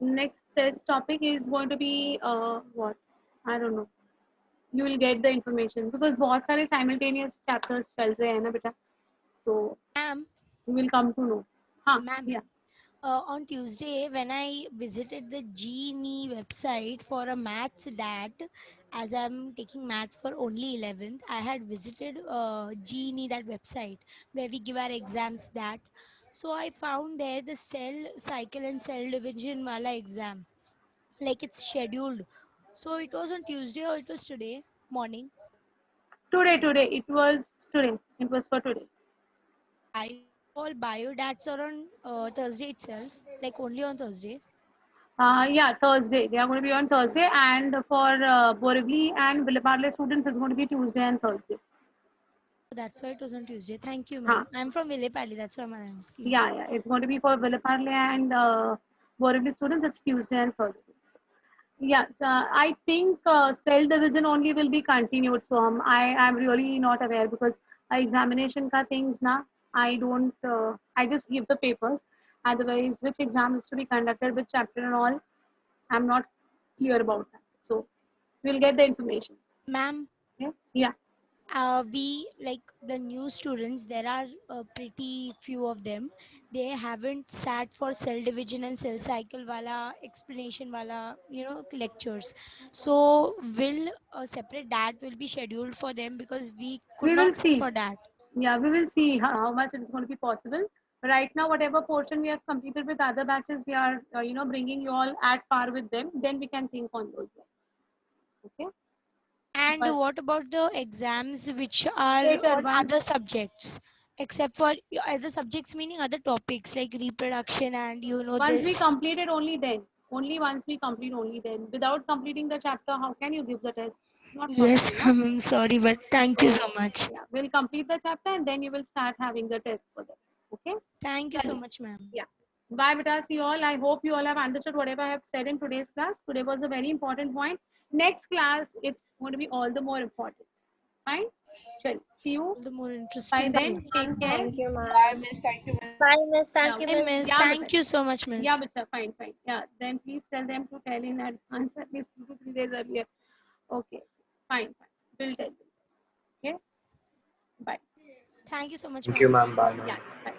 Next test topic is going to be what? I don't know. You will get the information because बहुत सारे simultaneous chapters चल रहे हैं ना बेटा. So Ma'am, you will come to know. हाँ, Ma'am. yeah. On Tuesday, when I visited the Genie website for a maths DAT, as I'm taking maths for only 11th, I had visited Genie, that website where we give our exams that. So I found there the cell cycle and cell division wala exam, like it's scheduled. So it was on Tuesday or it was today morning. Today. It was today. It was for today. All bio DATs are on Thursday itself, like only on Thursday. Yeah, Thursday. They are going to be on Thursday, and for Borivali and Villaparle students, it's going to be Tuesday and Thursday. That's why it was on Tuesday. Thank you, ma'am. I'm from Villaparle. That's why I'm asking. Yeah. It's going to be for Villaparle and Borivali students. It's Tuesday and Thursday. Yeah, so I think cell division only will be continued. So I am really not aware because examination ka things na, I don't. I just give the papers. Otherwise, which exam is to be conducted, which chapter and all, I'm not clear about that. So we'll get the information. Ma'am, Okay. Yeah. We like the new students, there are pretty few of them, they haven't sat for cell division and cell cycle wala explanation wala lectures. So will a separate that will be scheduled for them, because we could We will not sit see. for that. Yeah, we will see how much it's going to be possible. Right now, whatever portion we have completed with other batches, we are, bringing you all at par with them. Then we can think on those lines. Okay. And But what about the exams which are later, on once other subjects, except for other subjects meaning other topics like reproduction and once we this. complete it, only then. Only once we complete, only then. Without completing the chapter, how can you give the test? Not Yes, possible, no? I'm sorry, but thank you So so much. yeah, we'll complete the chapter and then you will start having the test for them. Okay. Thank you so Chaliye. much, ma'am. Yeah. Bye, beta. See you all. I hope you all have understood whatever I have said in today's class. Today was a very important point. Next class, it's going to be all the more important. Fine. Chal. See you. The more By interesting then, thing. take care. Thank you, Bye, ma'am. miss. Thank you, miss. Bye, miss. Yeah. Thank you, Hi, miss. miss. Yeah, Thank beta. you so much, miss. Yeah, beta. Fine, fine. Yeah. Then please tell them to tell in advance at least 2 to 3 days earlier. Okay. Fine, fine. We'll tell them. Okay. Bye. Thank you so much, Thank you, ma'am. ma'am. Bye, ma'am. Yeah. Bye.